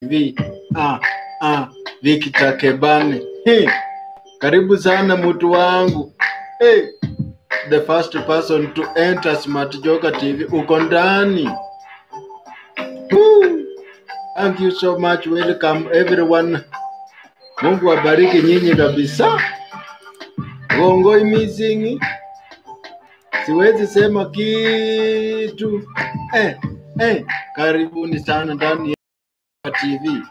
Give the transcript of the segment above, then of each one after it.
TV. Victor Kebane. Karibu sana mtu wangu. The first person to enter Smart Joka TV. Uko ndani. Thank you so much. Welcome everyone. Mungu abariki nyinyi kabisa. Gongoi missing. Siwezi sema kitu. Karibuni sana ndani ya TV.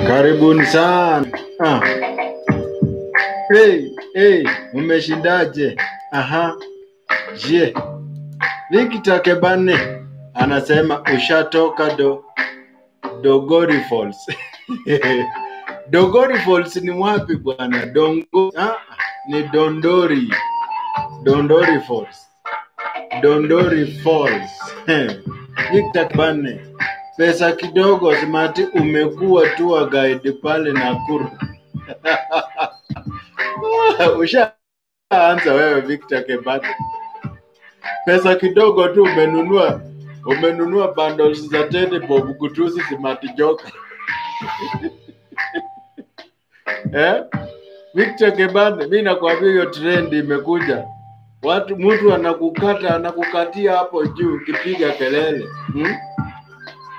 Karibuni sana. Umeshindaje? Victor Kebane anasema ushatoka Dogori Falls. Dogori Falls ni wapi bwana? Ni Dondori. Dondori Falls. Dondori Falls. Victor Kebane, pesa kidogo Smart umekuwa tour guide pale Nakuru. Ushaanza wewe Victor Kebane. Pesa kidogo tu umenunua bundles za 10 bob kutusi Smart Joka. Victor Kebane, mimi nakwambia hiyo trend imekuja. Mtu anakukatia hapo juu ukipiga kelele.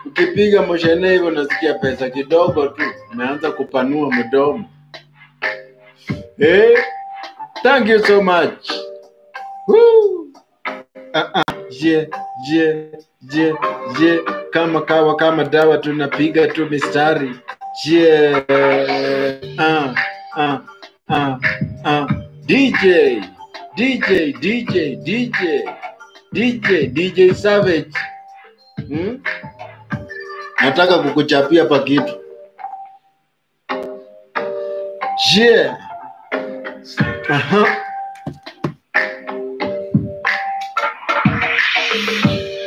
Ukipiga moshene hivyo nasikia pesa kidogo tu umeanza kupanua mdomo. Thank you so much. Kama dawa tunapiga tu mistari. DJ Savage. Nataka kukuchapia pa kitu.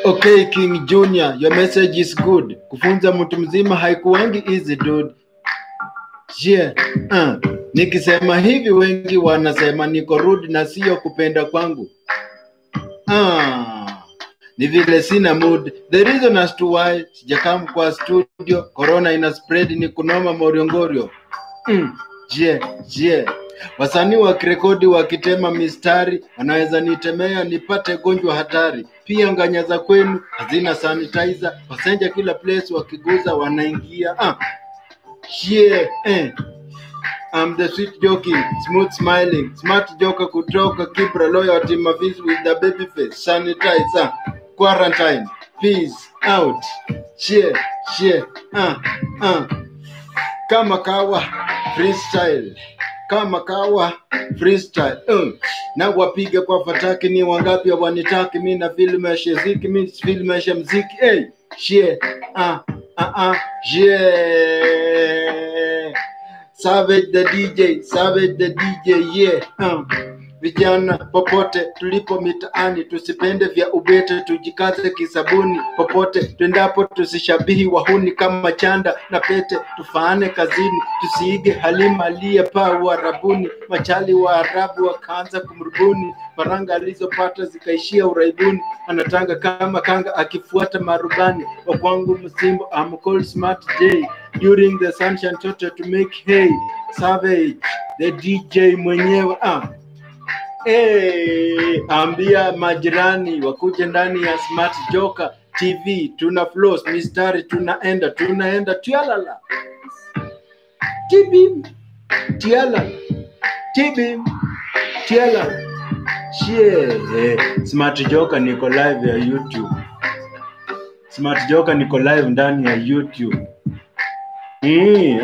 Okay, King Junior, your message is good. Kufunza mtu mzima haikuwangi easy dude. Nikisema hivi wengi wanasema niko rude na sio kupenda kwangu. Ni vile sina mood. The reason as to why sijakam kwa studio, corona ina spread ni kunoma moriongorio. Wasanii wakirekodi wakitema mistari, wanaweza nitemea nipate gonjwa hatari. Pia nganya za kwenu hazina sanitizer, wasenja kila place wakiguza wanaingia. I'm the sweet joking, smooth smiling, Smart Joka kutoka Kibra, loyalty mavis with the baby face, sanitizer, quarantine, peace out. Kama kawa freestyle. Na wapiga kwa fataki ni wangapi wanitaki mimi na film ya shiziki mimi film ya muziki. Savage the DJ. Vijana popote tulipo mitaani tusipende vya ubete, tujikaze kisabuni popote tuendapo, tusishabihi wahuni kama chanda na pete, tufaane kazini tusiige Halima aliyepaa Uarabuni. Machali wa Arabu wakaanza kumrubuni, faranga alizopata zikaishia uraibuni. Anatanga kama kanga akifuata marubani, wa kwangu msimbo I'm called Smart J. During the sunshine toto to make hay. Savage the DJ mwenyewe. Ambia majirani wakuje ndani ya Smart Joka TV. Tuna flows mistari tunaenda tialala. Tibim tialala. Smart Joka niko live ya YouTube. Smart Joka niko live ndani ya YouTube.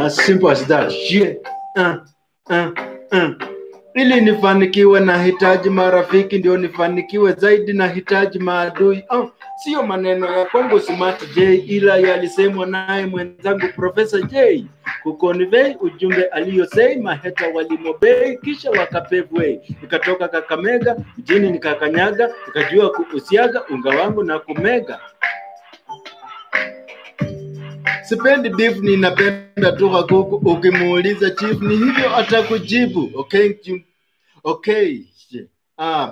As simple as that. Ili nifanikiwe nahitaji marafiki, ndio nifanikiwe zaidi nahitaji maadui. Sio maneno ya kwangu Smart J, ila yalisemwa naye mwenzangu Professor J. Kukonvey ujumbe aliyosema heta walimobei kisha wakapevwe. Nikatoka Kakamega mjini nikakanyaga, nikajua kuusiaga unga wangu na kumega. Sipendi beef, ninapenda tu kuku. Ukimuuliza chief ni hivyo atakujibu. Okay, okay.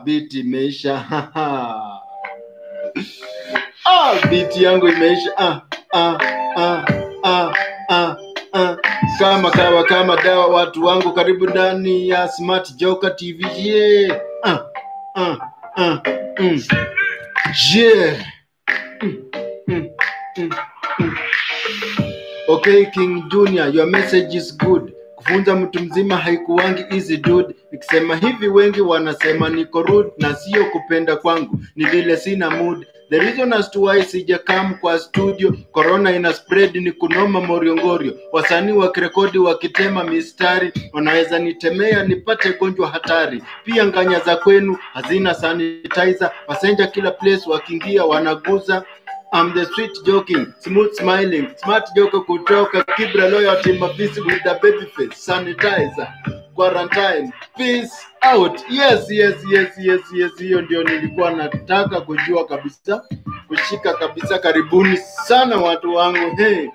Biti imeisha. Biti yangu imeisha. Kama kawa kama dawa, watu wangu, karibu ndani ya Smart Joker TV. Yeah. Yeah. Okay, King Junior, your message is good. Kufunza mtu mzima haikuwangi easy dude. Nikisema hivi wengi wanasema niko rude, na sio kupenda kwangu, ni vile sina mood. The reason as to why sijakam kwa studio, corona ina spread, ni kunoma moriongorio. Wasanii wakirekodi wakitema mistari, wanaweza nitemea nipate gonjwa hatari. Pia nganya za kwenu hazina sanitizer, passenger kila place wakiingia wanaguza. I'm the sweet joking, smooth smiling, smart joker kutoka Kibra Loyalty Mabisi with the baby face, sanitizer, quarantine, peace out. Yes, hiyo ndio nilikuwa nataka kujua kabisa, kushika kabisa. Karibuni sana watu wangu. Hey,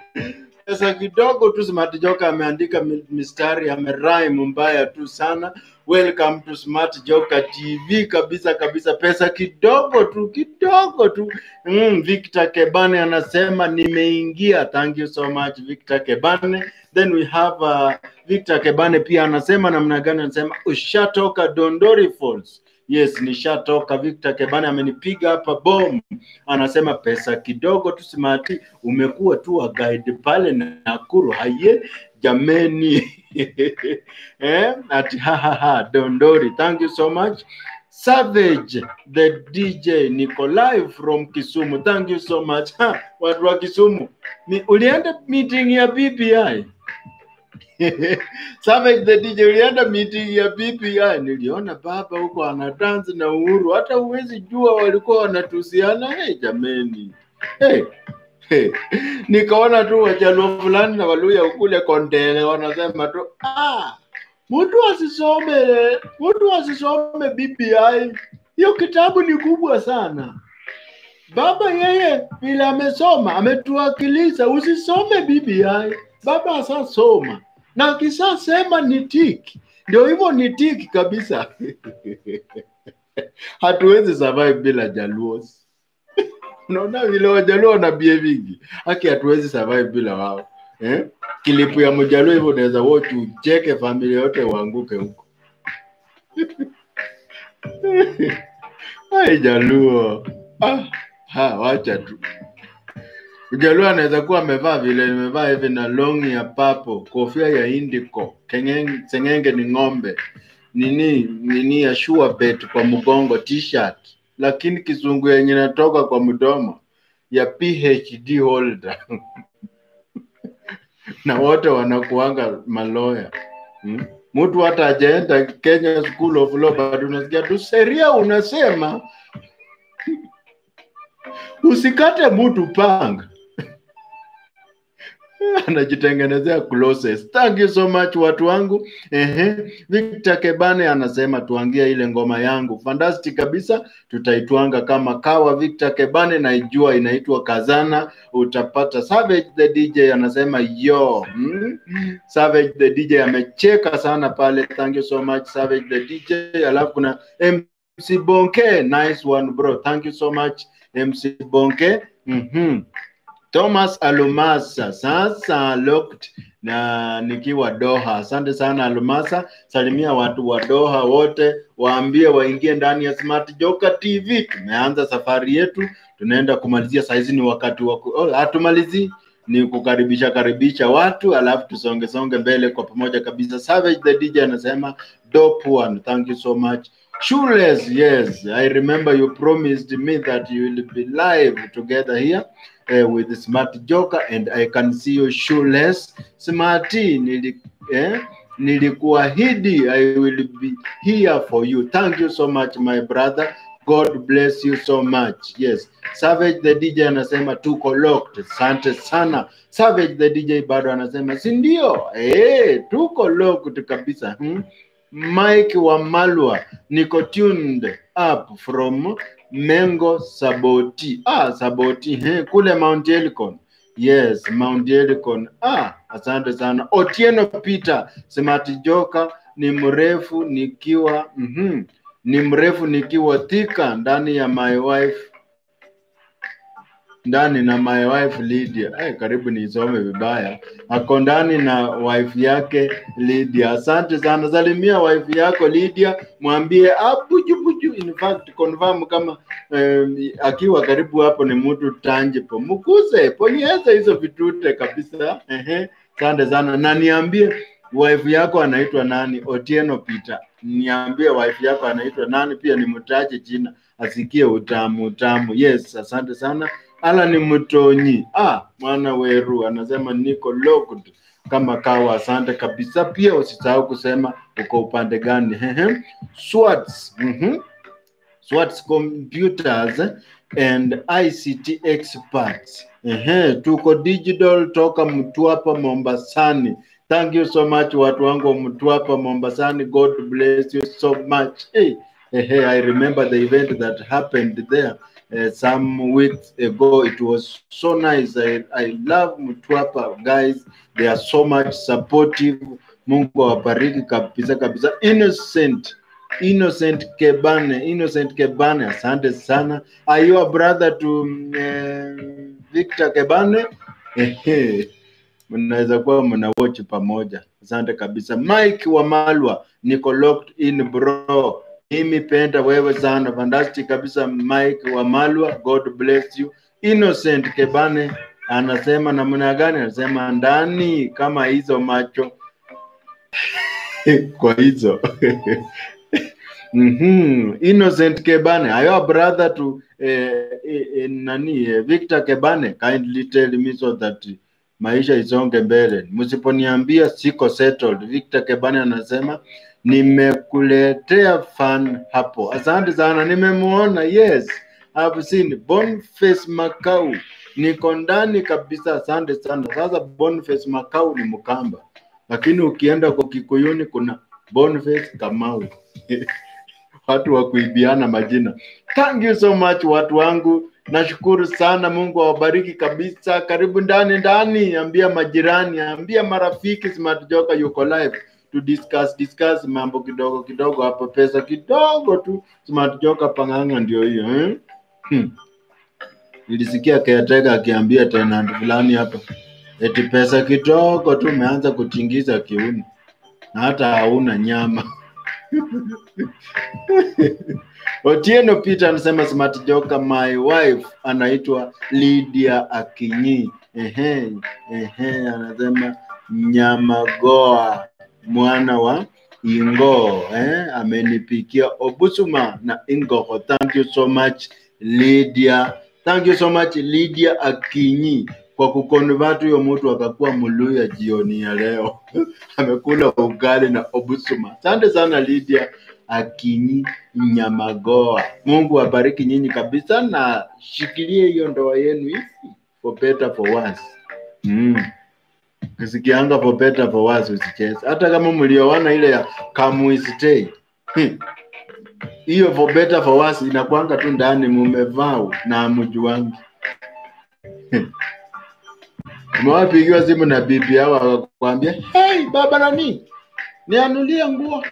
sasa kidogo tu Smart Joker ameandika mistari, amerhyme mbaya tu sana. Welcome to Smart Joker TV kabisa. Pesa kidogo tu. Victor Kebane anasema nimeingia. Thank you so much Victor Kebane. Then we have Victor Kebane pia anasema namna gani, anasema ushatoka Dondori Falls. Yes, nishatoka. Victor Kebane amenipiga hapa bomb. Anasema pesa kidogo tu Smart, umekuwa tu a guide pale na Nakuru. Haye jameni. Ati Dondori. Thank you so much. Savage the DJ Nico live from Kisumu. Thank you so much. Watu wa Kisumu, ulienda meeting ya BPI? Savage the DJ, ulienda meeting ya BPI? Niliona baba huko anatanzi na Uhuru, hata uwezi jua walikuwa wanatusiana. Hey jameni. Nikaona tu Wajaluo fulani na Waluya ukule Kondele wanasema tu mtu asisome BPI. Hiyo kitabu ni kubwa sana. Baba yeye bila amesoma, ametuwakilisha. Usisome BPI. Baba asasoma. Na kisa sema ni tiki. Ndio hivyo ni tiki kabisa. Hatuwezi survive bila Jaluo. Unaona vile Wajaluo na behaving. Haki hatuwezi survive bila wao. Kilipu ya Mjaluo hivyo unaweza watch ucheke familia yote waanguke huko. Hai Jaluo. Wacha tu. Mjaluo anaweza kuwa amevaa vile nimevaa hivi na longi ya papo, kofia ya indigo, sengenge ni ng'ombe. Nini ya sure bet kwa mgongo, t-shirt. Lakini kizungu yenye natoka kwa mdomo ya PhD holder. Na wote wanakuanga maloya. Mtu hata hajaenda Kenya School of Law, bado unasikia tu sheria unasema usikate mtu panga. Anajitengenezea closest. Thank you so much watu wangu. Victor Kebane anasema tuangia ile ngoma yangu. Fantastic kabisa. Tutaituanga kama kawa. Victor Kebane naijua inaitwa Kazana. Utapata. Savage the DJ anasema yo. Savage the DJ amecheka sana pale. Thank you so much Savage the DJ. Alafu kuna MC Bonke. Nice one bro. Thank you so much MC Bonke. Thomas Alumasa, sasa locked na nikiwa Doha. Asante sana Alumasa, salimia watu wa Doha wote, waambie waingie ndani ya Smart Joker TV. Tumeanza safari yetu, tunaenda kumalizia. Saizi ni wakati wa hatumalizi, ni kukaribisha watu, alafu tusonge mbele kwa pamoja kabisa. Savage the DJ anasema dope one. Thank you so much. Shoeless, yes, I remember you promised me that you will be live together here with the Smart Joker, and I can see you Shoeless. Smarty, nilikuahidi I will be here for you. Thank you so much my brother. God bless you so much. Yes. Savage the DJ anasema tuko locked. Asante sana. Savage the DJ bado anasema si ndio? Tuko locked kabisa. Mike wa Malwa, niko tuned up from Mengo Saboti. Saboti, kule Mount Elgon. Yes, Mount Elgon. Asante sana. Otieno Peter, Smart Joka ni mrefu nikiwa ni mrefu nikiwa Thika ndani ya my wife. Ndani na my wife Lydia. Karibu nisome vibaya. Ako ndani na wife yake Lydia. Asante sana. Salimia wife yako Lydia, mwambie buju. In fact confirm kama akiwa karibu hapo ni mtu tangible. Mkuze, ponyeza hizo vitute kabisa. Asante sana. Na niambie wife yako anaitwa nani? Otieno Peter. Niambie wife yako anaitwa nani, pia nimtaje jina asikie utamu. Yes, asante sana. Ala ni Mtonyi. Mwana weru anasema niko locked kama kawa. Asante kabisa. Pia usisahau kusema uko upande gani. Swartz. Swartz Computers and ICT Experts. Tuko digital toka Mtwapa Mombasani. Thank you so much watu wangu wa Mtwapa Mombasani. God bless you so much. I remember the event that happened there some weeks ago. It was so nice. I love Mtwapa guys. They are so much supportive. Mungu awabariki kabisa. Innocent Kebane, asante sana. Are you a brother to Victor Kebane? Mnaweza kuwa mna watch pamoja. Asante kabisa. Mike Wamalwa, niko locked in bro. Mimi penda wewe sana. Fantastic kabisa Mike Wamalwa. God bless you. Innocent Kebane anasema namna gani? Anasema ndani kama hizo macho. Kwa hizo. Innocent Kebane, are you a brother to Victor Kebane? Kindly tell me so that maisha isonge mbele. Msiponiambia siko settled. Victor Kebane anasema nimekuletea fan hapo. Asante sana, nimemuona. Yes, I've seen Boniface Makau. Niko ndani kabisa. Asante sana. Sasa Boniface Makau ni Mkamba, lakini ukienda kwa Kikuyuni kuna Boniface Kamau. Watu wa kuibiana majina. Thank you so much watu wangu. Nashukuru sana. Mungu awabariki kabisa. Karibu ndani. Ambia majirani, ambia marafiki Smart Joka yuko live to discuss mambo kidogo hapo, pesa kidogo tu. Smart Joka panganga ndio hiyo. Nilisikia Keateka akiambia tenant fulani hapa eti pesa kidogo tu umeanza kutingiza kiuno na hata hauna nyama. Otieno Peter anasema Smart Joka, my wife anaitwa Lydia Akinyi. Anasema Nyamagoa mwana wa Ingo. Amenipikia obusuma na Ingo. Thank you so much Lydia. Thank you so much Lydia Akinyi kwa kukonvert huyo mtu akakuwa Mluya jioni ya leo. Amekula ugali na obusuma. Asante sana Lydia Akinyi Nyamagoa. Mungu abariki nyinyi kabisa na shikilie hiyo ndoa yenu hivi for better for worse. Kisikianga for better for worse usicheze. Hata kama mlioana ile ya come we stay. Hiyo for better for worse inakuanga tu ndani mumevao na mjuangi. Mwapigiwa simu na bibi yao akakwambia, "Hey baba nani? Nianulie nguo."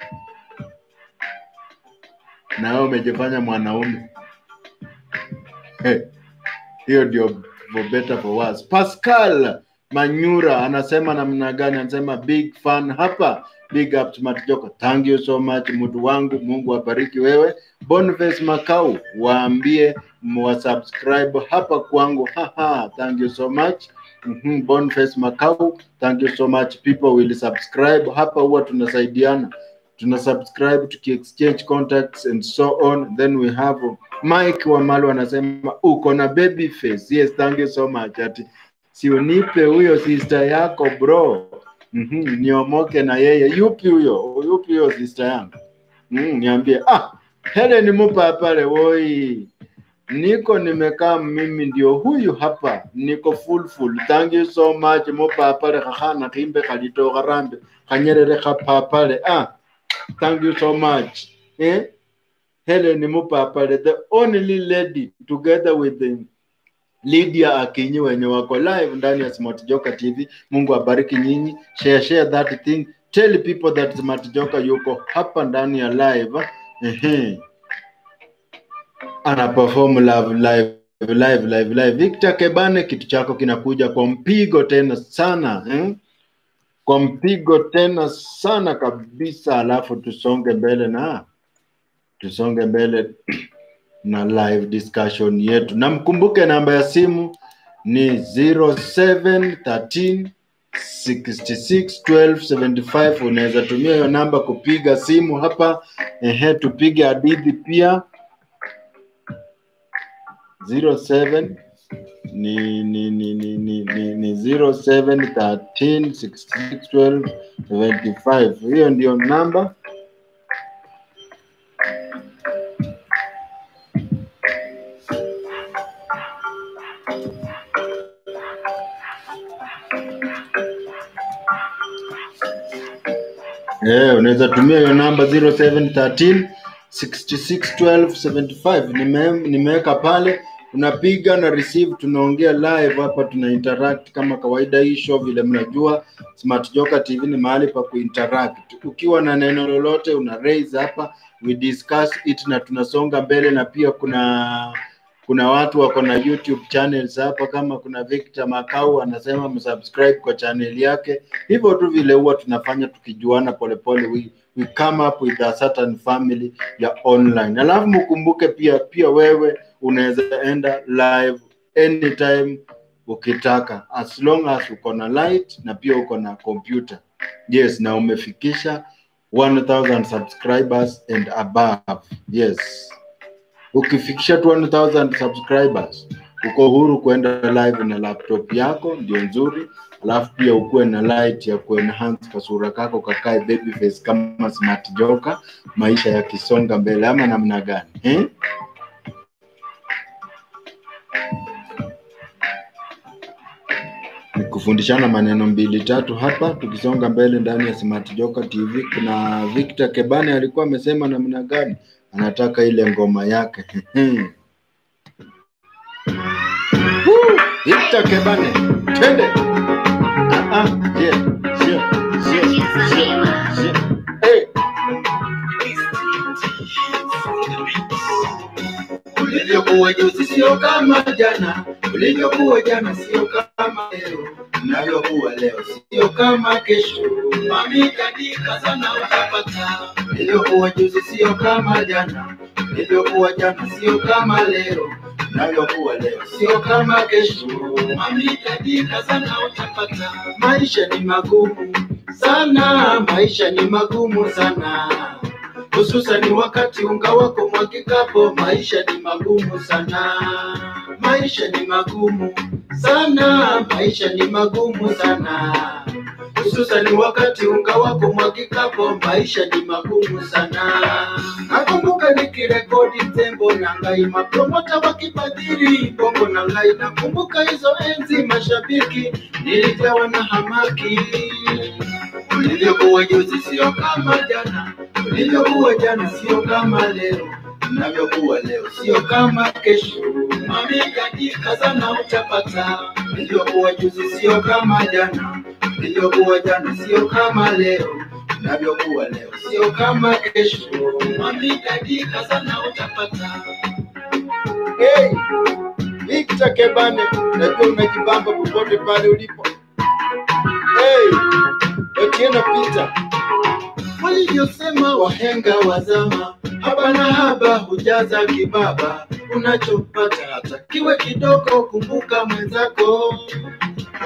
Na wewe umejifanya mwanaume. Hiyo ndio for better for worse. Pascal Manyura anasema namna gani? Anasema big fan hapa. Big up to Smart Joka. Thank you so much mtu wangu. Mungu abariki wewe. Boniface Makau, waambie subscribe hapa kwangu. Thank you so much. Boniface Makau, thank you so much. People will subscribe hapa, huwa tunasaidiana. Tuna subscribe, tuki exchange contacts and so on. Then we have Mike Wamalu anasema uko na baby face. Yes, thank you so much. Ati si unipe huyo sister yako bro. Niomoke na yeye. Yupi huyo sister yangu? Niambie. Helen mupa pale woi. Niko nimekaa mimi ndio huyu hapa. Niko full. Thank you so much. Mupa pale khana kimbe kalito garambe. Kanyerere khapa pale. Thank you so much. Helen mupa pale, the only lady together with Lydia Akinyi wenye wako live ndani ya Smart Joka TV. Mungu abariki nyinyi. Share that thing. Tell people that Smart Joka yuko hapa ndani ya live. Ana perform live. Victor Kebane, kitu chako kinakuja kwa mpigo tena sana. Kwa mpigo tena sana kabisa, alafu tusonge mbele na live discussion yetu. Na mkumbuke namba ya simu ni 0713 66 12 75. Unaweza tumia hiyo namba kupiga simu hapa. Tupige hadithi pia. 07 ni 0713 66 12 75. Hiyo ndio namba. Unaweza tumia hiyo namba 0713 66 12 75. Nimeweka pale, unapiga na receive, tunaongea live hapa, tuna interact kama kawaida. Hii show vile mnajua Smart Joka TV ni mahali pa kuinteract. Ukiwa na neno lolote una raise hapa, we discuss it na tunasonga mbele. Na pia kuna watu wako na YouTube channels hapa, kama kuna Victor Makau anasema msubscribe kwa channel yake. Hivyo tu vile huwa tunafanya tukijuana polepole. We come up with a certain family ya online. Alafu mkumbuke pia wewe unaweza enda live anytime ukitaka, as long as uko na light na pia uko na computer. Yes, na umefikisha 1000 subscribers and above. Yes. Ukifikisha 1000 subscribers, uko huru kwenda live na laptop yako, ndio nzuri. Alafu pia ukuwe na light ya kuenhance kasura kako kakae baby face kama Smart Joka, maisha ya kisonga mbele ama namna gani? Kufundishana maneno 2-3 hapa tukisonga mbele ndani ya Smart Joka TV. Kuna Victor Kebane alikuwa amesema namna gani anataka ile ngoma yake. Victor Kebane, twende. Ulivyokuwa juzi sio kama jana, ulivyokuwa jana sio kama leo, unavyokuwa leo sio kama kesho. Mami kadika sana utapata. Ulivyokuwa juzi sio kama jana, ulivyokuwa jana sio kama leo, unavyokuwa leo sio kama kesho. Mami kadika sana utapata. Maisha ni magumu sana, maisha ni magumu sana, hususan wakati unga wako mwagikapo. Maisha ni magumu sana, maisha ni magumu sana, maisha ni magumu sana, hususan wakati unga wako mwagikapo. Maisha ni magumu sana. Nakumbuka nikirekodi tembo na ngai, mapromota wakifadhili bongo na ngai. Nakumbuka hizo enzi mashabiki nilijawa na hamaki. Ulivyokuwa juzi sio kama jana, ulivyokuwa jana sio kama leo, unavyokuwa leo sio kama kesho. Mami kadika sana utapata. Ulivyokuwa juzi sio kama jana, ulivyokuwa jana sio kama leo, unavyokuwa leo sio kama kesho. Mami kadika sana utapata. Victor Kebane, najua unajibamba popote pale ulipo. Otieno Peter, walivyosema wahenga wazama, haba na haba hujaza kibaba. Unachopata hata kiwe kidogo, kumbuka mwenzako.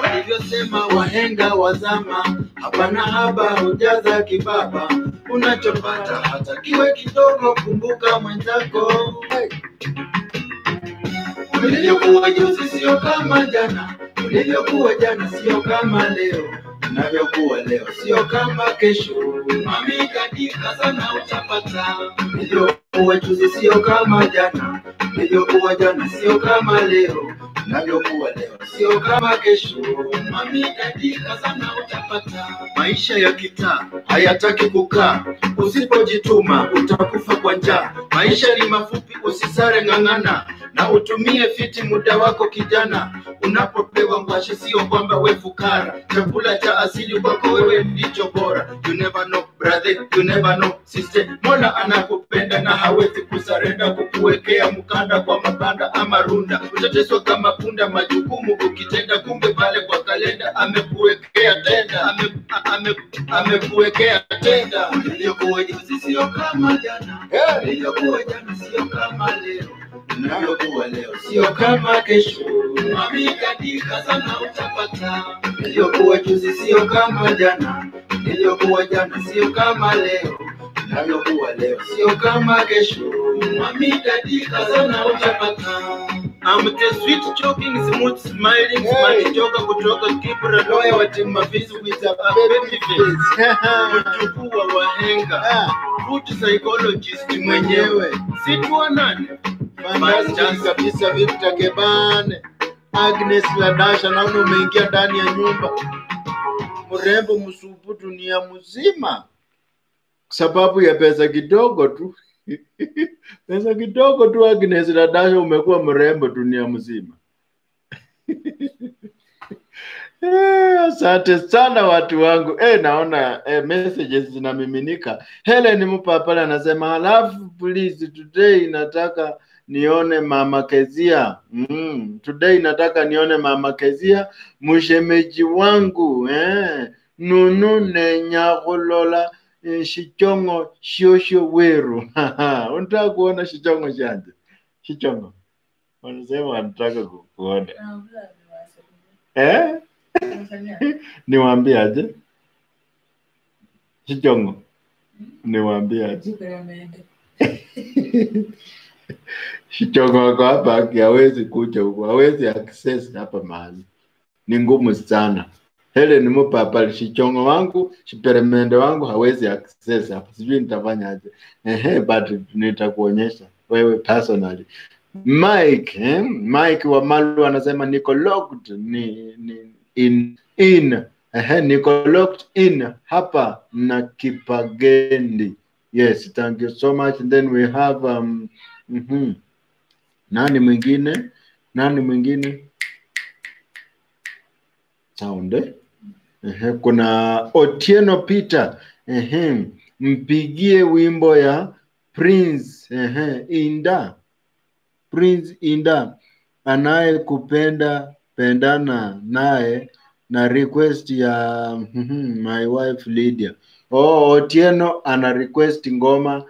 Walivyosema wahenga wazama, haba na haba hujaza kibaba. Unachopata hata kiwe kidogo, kumbuka mwenzako. Ulivyokuwa juzi sio kama jana, ulivyokuwa jana sio kama leo, unavyokuwa leo sio kama kesho. Mami kadika sana utapata. Ulivyokuwa juzi sio kama jana, ulivyokuwa jana sio kama leo, unavyokuwa leo sio kama kesho. Mami kadika sana utapata. Maisha ya kitaa hayataki kukaa, usipojituma utakufa kwa njaa. Maisha ni mafupi, usisare ng'ang'ana. na utumie fiti muda wako kijana. Unapopewa ngwashe sio kwamba we fukara, chakula cha asili kwako wewe ndicho bora. You never know brother, you never know sister, Mola anakupenda na hawezi kusarenda kukuwekea mkanda kwa mabanda ama runda. Utateswa kama punda majukumu ukitenda, kumbe pale kwa kalenda amekuwekea tenda, amekuwekea tenda. Niliyokuwa juzi sio kama jana, niliyokuwa jana sio kama leo, niliyokuwa leo sio kama kesho. Amekadika sana utapata. Niliyokuwa juzi sio kama jana, niliyokuwa jana sio kama leo, niliyokuwa leo sio kama kesho. Amekadika sana utapata. I'm the sweet choking, smooth smiling, smart joker kutoka Kibra Loya wa timu Mafizi with a baby face. Mjukuu wa wahenga, food psychologist mwenyewe. Situa nane fantastic kabisa. Victor Kebane, Agnes Ladasha, naona umeingia ndani ya nyumba. Mrembo msupu dunia mzima sababu ya pesa kidogo tu. Pesa kidogo tu Agnes Ladasha, umekuwa mrembo dunia mzima. Asante sana watu wangu. Naona messages zinamiminika. Helen Mpapala anasema halafu please today nataka nione Mama Kezia. Today nataka nione Mama Kezia, mshemeji wangu. Nunu nenyagolola Shichongo shosho weru. Unataka kuona Shichongo shanje? Shichongo. Wanasema wanataka kuona. Niwaambie aje? Shichongo. Niwaambie aje? Shichongo wako hapa hawezi kuja huko. Hawezi access hapa mahali. Ni ngumu sana. Helen Mpapala, Shichongo wangu, Shiperemende wangu hawezi access hapa. Sijui nitafanya aje. But nitakuonyesha wewe personally. Mike wa Malu anasema niko locked in niko locked in hapa na Kipagendi. Yes, thank you so much. And then we have nani mwingine sound kuna Otieno Peter, mpigie wimbo ya Prince Inda anaye kupenda pendana naye na request ya my wife Lydia. Otieno ana request ngoma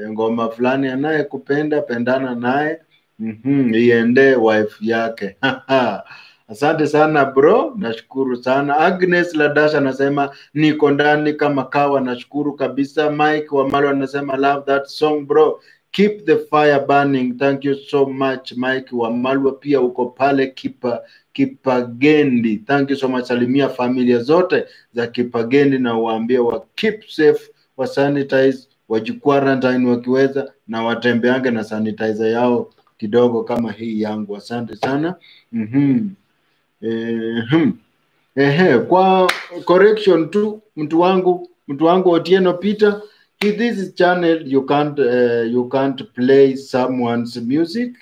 ngoma fulani anaye kupenda pendana naye iende wife yake. Asante sana bro, nashukuru sana. Agnes Ladasha anasema niko ndani kama kawa, nashukuru kabisa. Mike wa Malo anasema love that song bro, keep the fire burning. Thank you so much Mike wa Malo, pia uko pale Kipagendi. Thank you so much. Salimia familia zote za Kipagendi na waambie wa keep safe, wa sanitize, wajiquarantine wakiweza, na watembeange na sanitizer yao kidogo kama hii yangu. Asante sana. Kwa correction tu mtu wangu Otieno Peter, this channel you can't play someone's music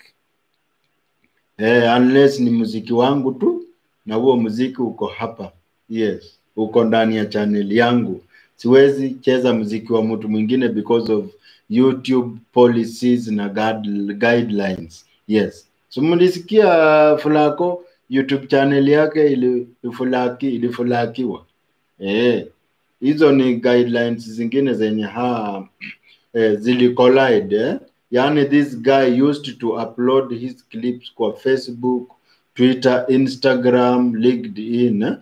unless ni muziki wangu tu, na huo muziki uko hapa. Yes, uko ndani ya channel yangu. Siwezi cheza muziki wa mtu mwingine because of YouTube policies na guidelines. Yes, so mlisikia Fulako YouTube channel yake ilifulakiwa. Hizo ni guidelines zingine zenye zilicollide. Yani this guy used to upload his clips kwa Facebook, Twitter, Instagram, LinkedIn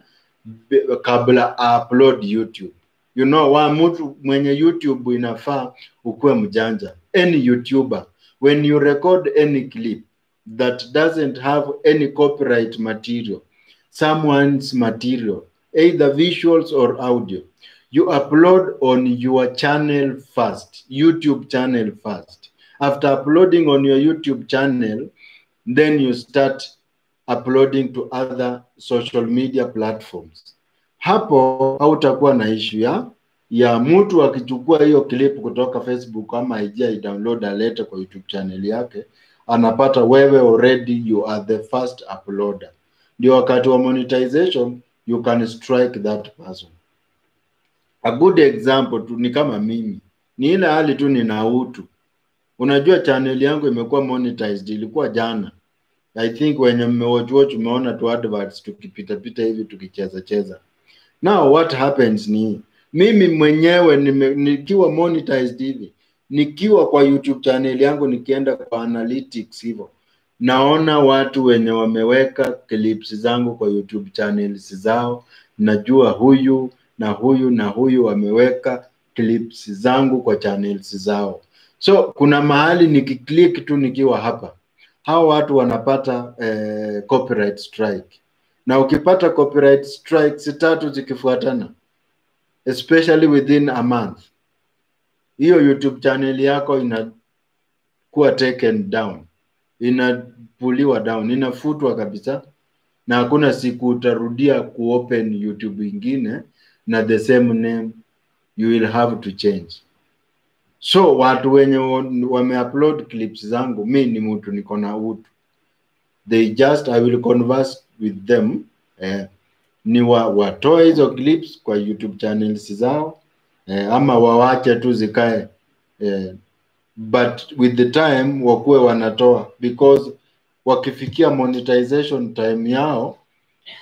kabla upload YouTube. You know, wa mtu mwenye YouTube inafaa ukue mjanja. Any YouTuber, when you record any clip that doesn't have any copyright material, someone's material, either visuals or audio, you upload on your channel first, YouTube channel first. After uploading on your YouTube channel, then you start uploading to other social media platforms. Hapo hautakuwa na issue ya mtu akichukua hiyo clip kutoka Facebook ama IG download alete kwa YouTube channel yake, anapata wewe already you are the first uploader. Ndio wakati wa monetization you can strike that person. A good example tu ni kama mimi. Ni ile hali tu nina utu. Unajua channel yangu imekuwa monetized ilikuwa jana. I think wenye mmewatch umeona tu adverts tukipita pita hivi tukicheza. Now what happens ni mimi mwenyewe nikiwa monetized hivi, nikiwa kwa YouTube channel yangu nikienda kwa analytics hivyo, naona watu wenye wameweka clips zangu kwa YouTube channels zao, najua huyu na huyu na huyu wameweka clips zangu kwa channels zao. So kuna mahali nikiklik tu nikiwa hapa, hao watu wanapata copyright strike. Na ukipata copyright strikes 3 zikifuatana, especially within a month, hiyo YouTube channel yako inakuwa taken down, inapuliwa down, inafutwa kabisa, na hakuna siku utarudia kuopen YouTube ingine na the same name. You will have to change. So watu wenye wameupload clips zangu, mimi ni mtu niko na utu, I will converse with them, ni watoe hizo clips kwa YouTube channels zao, ama wawache tu zikae, but with the time wakuwe wanatoa, because wakifikia monetization time yao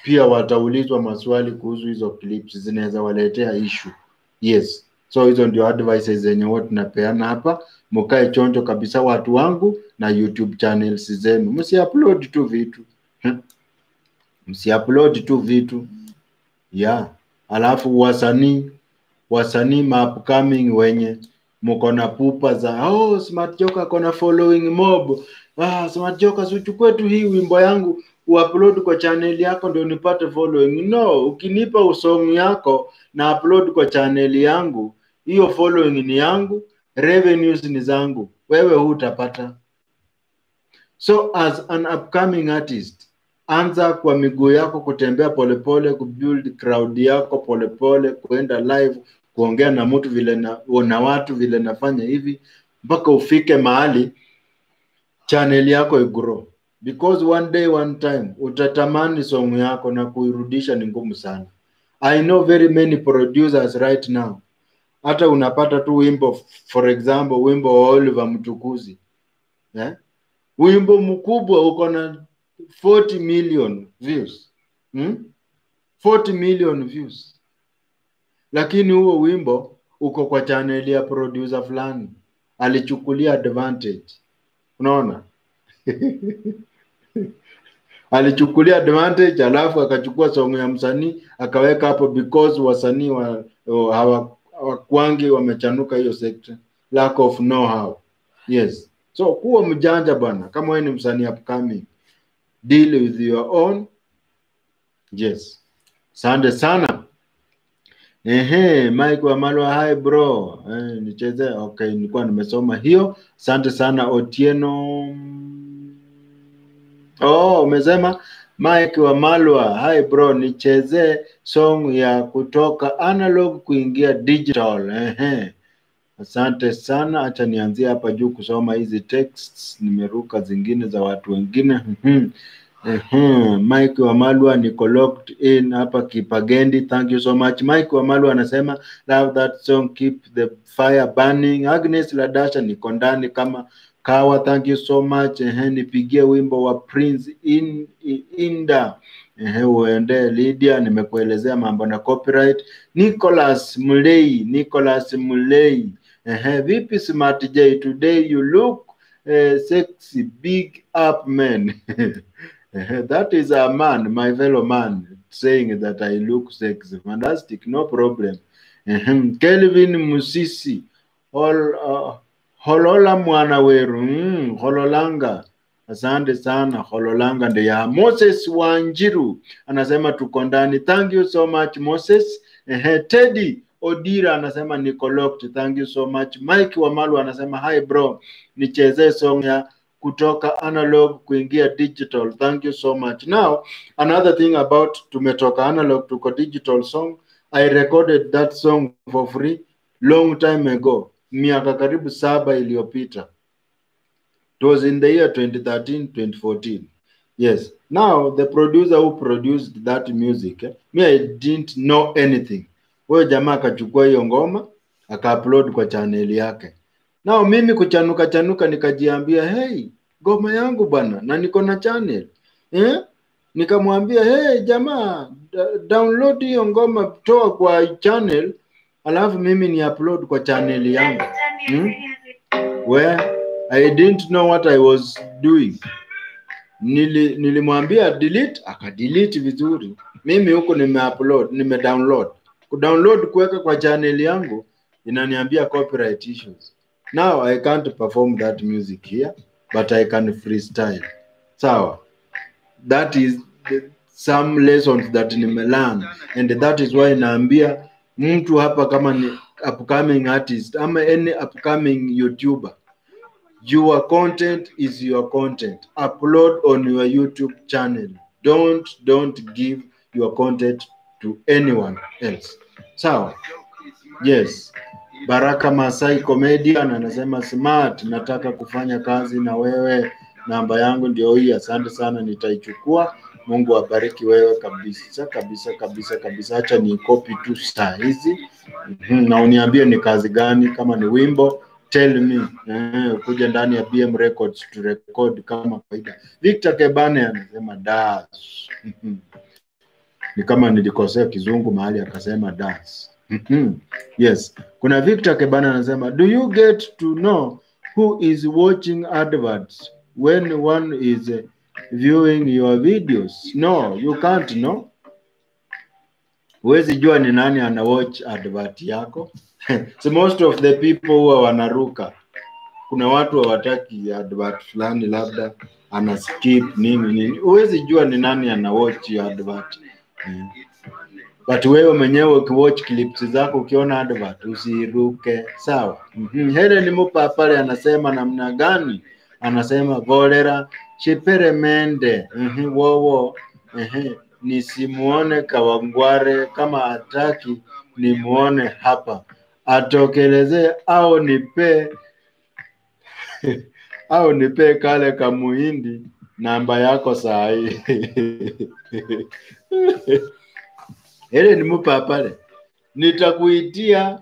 pia wataulizwa maswali kuhusu hizo clips, zinaweza waletea issue. Yes, so hizo ndio advices zenye wote napeana hapa. Mkae chonjo kabisa watu wangu na YouTube channels zenu, msiupload tu vitu yeah. Alafu wasanii upcoming wenye mko na pupa za Smart Joka kona following mob, Smart Joka usichukue tu hii wimbo yangu uupload kwa channel yako ndio nipate following. No, ukinipa usong yako na upload kwa channel yangu, hiyo following ni yangu, revenues ni zangu, wewe hutapata. So as an upcoming artist, anza kwa miguu yako kutembea polepole, kubuild crowd yako polepole, kuenda live, kuongea na mtu vile na watu vile nafanya hivi, mpaka ufike mahali channel yako igrow. Because one day one time utatamani song yako na kuirudisha ni ngumu sana. I know very many producers right now, hata unapata tu wimbo, for example wimbo wa Oliver Mtukuzi, wimbo mkubwa uko na 40 million views, 40 million views, lakini huo wimbo uko kwa channel ya producer fulani, alichukulia advantage. Unaona? Alichukulia advantage, alafu akachukua song ya msanii akaweka hapo, because wasanii hawakwangi wamechanuka hiyo sector, lack of know-how. Yes, so kuwa mjanja bwana, kama wewe ni msanii upcoming, deal with your own. Yes, asante sana. Mike wa Malwa, hi bro. Nicheze. Okay, nilikuwa nimesoma hiyo. Asante sana Otieno. Umesema Mike wa Malwa, hi bro, nicheze song ya kutoka analog kuingia digital. Asante sana. Acha nianzie hapa juu kusoma hizi texts, nimeruka zingine za watu wengine. Mike wa Malwa, niko locked in hapa Kipagendi. Thank you so much. Mike wa Malwa anasema love that song, keep the fire burning. Agnes Ladasha, niko ndani kama kawa. Thank you so much. Nipigie wimbo wa Prince Inda. Uende Lydia, nimekuelezea mambo na copyright. Nicholas Mulei. Vipi Smart J, today you look sexy, big up man. That is a man, my fellow man, saying that I look sexy. Fantastic, no problem. Kelvin Musisi, holola mwana weru, hololanga. Asante sana, hololanga ndeya. Moses Wanjiru anasema tuko ndani. Thank you so much Moses. Teddy Odira anasema niko locked. Thank you so much. Mike wa Malwa anasema hi bro, nicheze song ya kutoka analog kuingia digital. Thank you so much. Now another thing about tumetoka analog to digital song, I recorded that song for free long time ago, miaka karibu 7 iliyopita. It was in the year 2013, 2014. Yes. Now, the producer who produced that music, me, I didn't know anything. Huyo jamaa akachukua hiyo ngoma, aka-upload kwa channel yake. Now, mimi kuchanuka nikajiambia, hey, ngoma yangu bwana, na niko na channel. Nikamwambia, hey, jamaa, download hiyo ngoma, toa kwa channel, alafu mimi ni upload kwa channel yangu. Where I didn't know what I was doing. Nilimwambia delete, akadelete vizuri. Mimi huko nimedownload. Kudownload kuweka kwa channel yangu inaniambia copyright issues. Now I can't perform that music here, but I can freestyle. Sawa. That is some lessons that nimelearn, and that is why naambia mtu hapa kama ni upcoming artist ama any upcoming YouTuber, your content is your content. Upload on your YouTube channel. Don't give your content to anyone else. Sawa. Yes. Baraka Masai comedian anasema smart, nataka kufanya kazi na wewe. Namba yangu ndio hii, asante sana, nitaichukua. Mungu abariki wewe kabisa. Acha ni copy tu saa hizi. Na uniambie ni kazi gani, kama ni wimbo tell me. Kuja ndani ya BM Records to record kama kawaida. Victor Kebane anasema dash. Ni kama nilikosea kizungu mahali akasema dash. Yes. Kuna Victor Kebane anasema, do you get to know who is watching adverts when one is viewing your videos? No, you can't know. Huwezi jua ni nani ana watch advert yako. So most of the people huwa wanaruka. Kuna watu hawataki advert fulani, labda ana skip nini. Huwezi jua ni nani ana watch your advert. But wewe mwenyewe ukiwatch clips zako ukiona advert usiruke. Sawa. Helen Mupa pale anasema namna gani? Anasema volera chipere mende. Wowo. Nisimuone Kawangware, kama ataki nimuone hapa. Atokeleze au nipe kale kamuhindi namba yako saa hii. Hele ni Mupa pale. Nitakuitia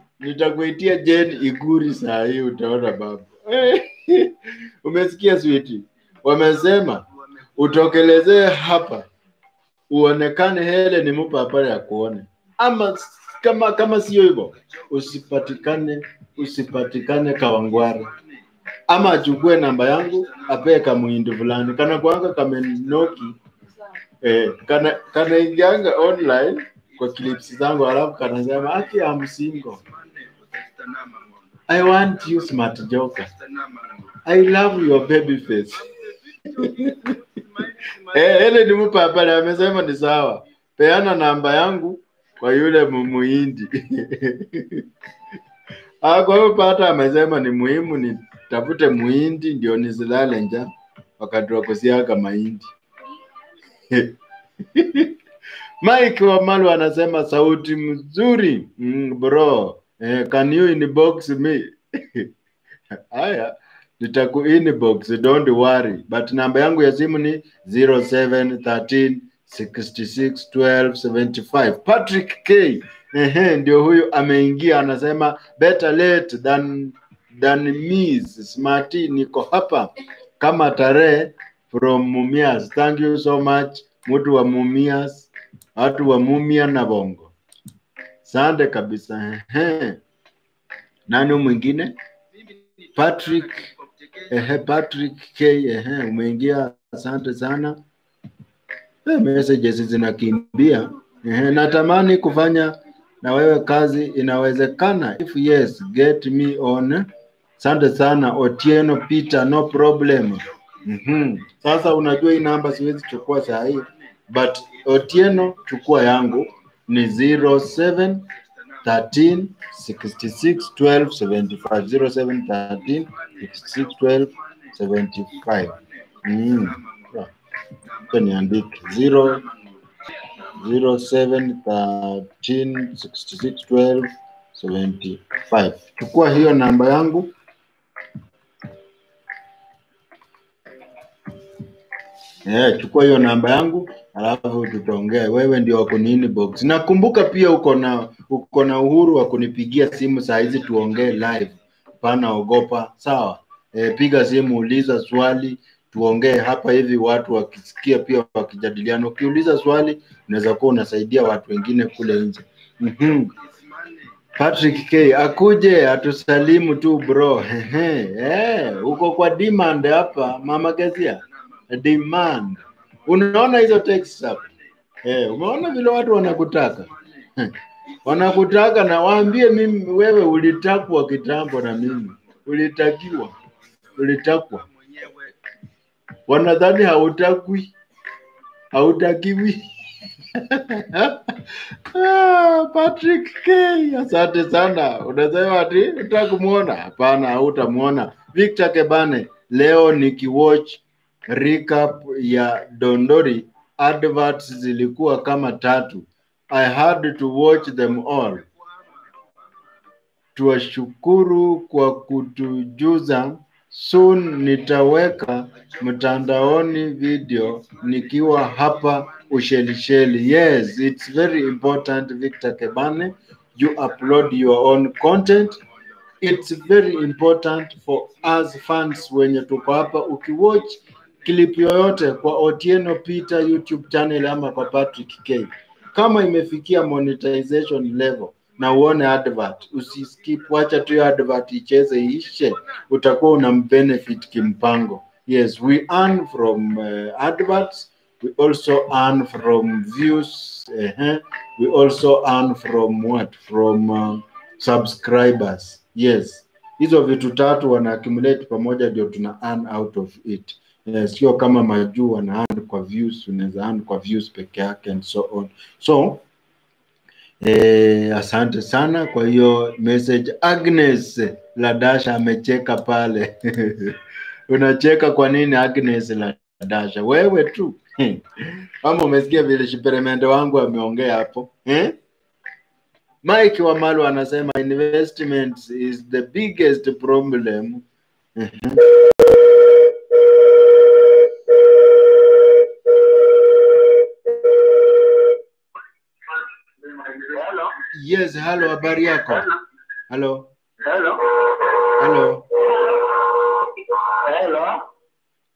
Jen Iguri saa hii, utaona babu. Umesikia sweetie? Wamesema utokeleze hapa uonekane. Hele ni Mupa pale ya kuone. Ama kama sio hivyo usipatikane Kawangware. Ama achukue namba yangu apee kamuhindi fulani. Kana kuanga kamenoki. Kana ingianga online kwa clips zangu, alafu kanasema aki I'm single. I want you smart joker. I love your baby face. Hele ni Mupa pale amesema ni sawa. Peana namba yangu kwa yule muhindi. Kwa hiyo pata amesema ni muhimu nitafute muhindi ndio nisilale njaa wakati wa kusiaga mahindi. Mike wa Malu anasema sauti mzuri. Bro, can you inbox me? Haya, nitaku inbox, don't worry. But namba yangu ya simu ni 0713 66 12 75. Patrick K. Ndio huyu ameingia, anasema better late than miss. Smarty, niko hapa kama tarehe from Mumias. Thank you so much. Mtu wa Mumias, watu wa Mumia na Bongo. Sande kabisa. Nani mwingine? Patrick K. Umeingia, asante sana. Messages zinakimbia. Natamani kufanya na wewe kazi, inawezekana? If yes, get me on. Asante sana Otieno Peter, no problem. Sasa unajua hii namba siwezi chukua saa hii, but Otieno chukua yangu ni 0713 66 12 75. 0713 66 12 75. Niandike 0713 66 12 75. Chukua hiyo namba yangu. Chukua hiyo namba yangu alafu tutaongea. Wewe ndio wako nini box. Nakumbuka pia uko na uhuru wa kunipigia simu saa hizi tuongee live. Pana ogopa, sawa? Piga simu, uliza swali, tuongee hapa hivi watu wakisikia pia wakijadiliana. Ukiuliza swali unaweza kuwa unasaidia watu wengine kule nje. Patrick K akuje atusalimu tu bro. Uko kwa demand hapa Mama Gazia. Demand. Unaona hizo text hapa? Umeona vile watu wanakutaka? Wanakutaka na waambie mimi wewe ulitakwa kitambo na mimi. Ulitakwa. Wanadhani hautakiwi. Patrick K, asante sana. Unasema ati utakumuona? Hapana, hautamuona. Victor Kebane, leo nikiwatch recap ya Dondori, adverts zilikuwa kama 3. I had to watch them all. Tuwashukuru kwa kutujuza. Soon nitaweka mtandaoni video nikiwa hapa Ushelisheli. Yes, it's very important, Victor Kebane. You upload your own content. It's very important for us fans wenye tuko hapa. Ukiwatch clip yoyote kwa Otieno Peter YouTube channel ama kwa Patrick K, kama imefikia monetization level na uone advert, usiskip, wacha tu advert icheze ishe, utakuwa una benefit kimpango. Yes, we earn from adverts. We also earn from views. We also earn from what? From subscribers. Yes, hizo vitu 3 wana accumulate pamoja ndio tuna earn out of it. Sio kama majuu wana earn kwa views, unaweza earn kwa views peke yake and so on. So asante sana kwa hiyo message. Agnes Ladasha amecheka pale. Unacheka kwa nini Agnes Ladasha? Wewe tu. Kama umesikia vile shiperemende wangu ameongea hapo. Mike Wamalu anasema investments is the biggest problem. Yes, hello, habari yako? Hello.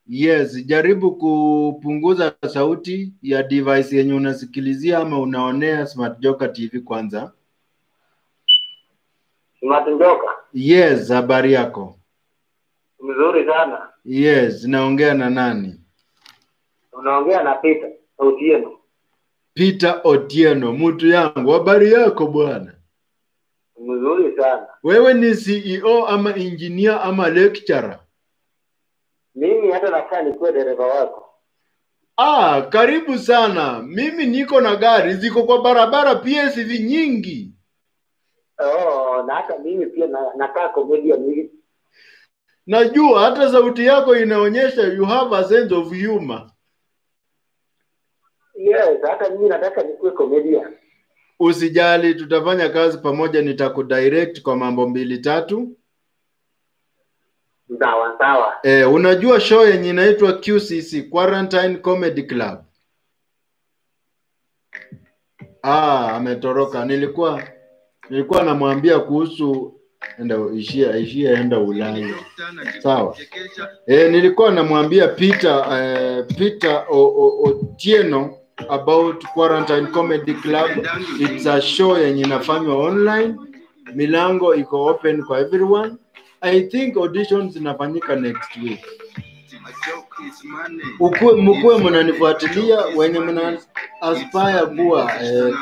Yes, jaribu kupunguza sauti ya device yenye unasikilizia ama unaonea Smart Joker TV kwanza. Smart Joker? Yes, habari yako? Mzuri sana. Yes, naongea na nani? Unaongea na Peter Otieno. Peter Otieno, mtu yangu, habari yako bwana? Mzuri sana. Wewe ni CEO ama engineer ama lecturer? Mimi hata nakaa nikuwe dereva wako. Karibu sana. Mimi niko na gari, ziko kwa barabara PSV nyingi. Na hata mimi pia nakaa comedian hivi. Najua hata sauti yako inaonyesha you have a sense of humor. Yes, hata mimi nataka nikuwe comedian. Usijali, tutafanya kazi pamoja, nitakudirect kwa mambo 2-3. Sawa. Unajua show yenye inaitwa QCC, Quarantine Comedy Club? Ametoroka. Nilikuwa namwambia kuhusu enda Ulaya. Sawa. Nilikuwa namwambia Peter Otieno about Quarantine Comedy Club. It's a show yenye inafanywa online. Milango iko open kwa everyone. I think auditions zinafanyika next week. Mkuwe mnanifuatilia, wenye mna aspire kuwa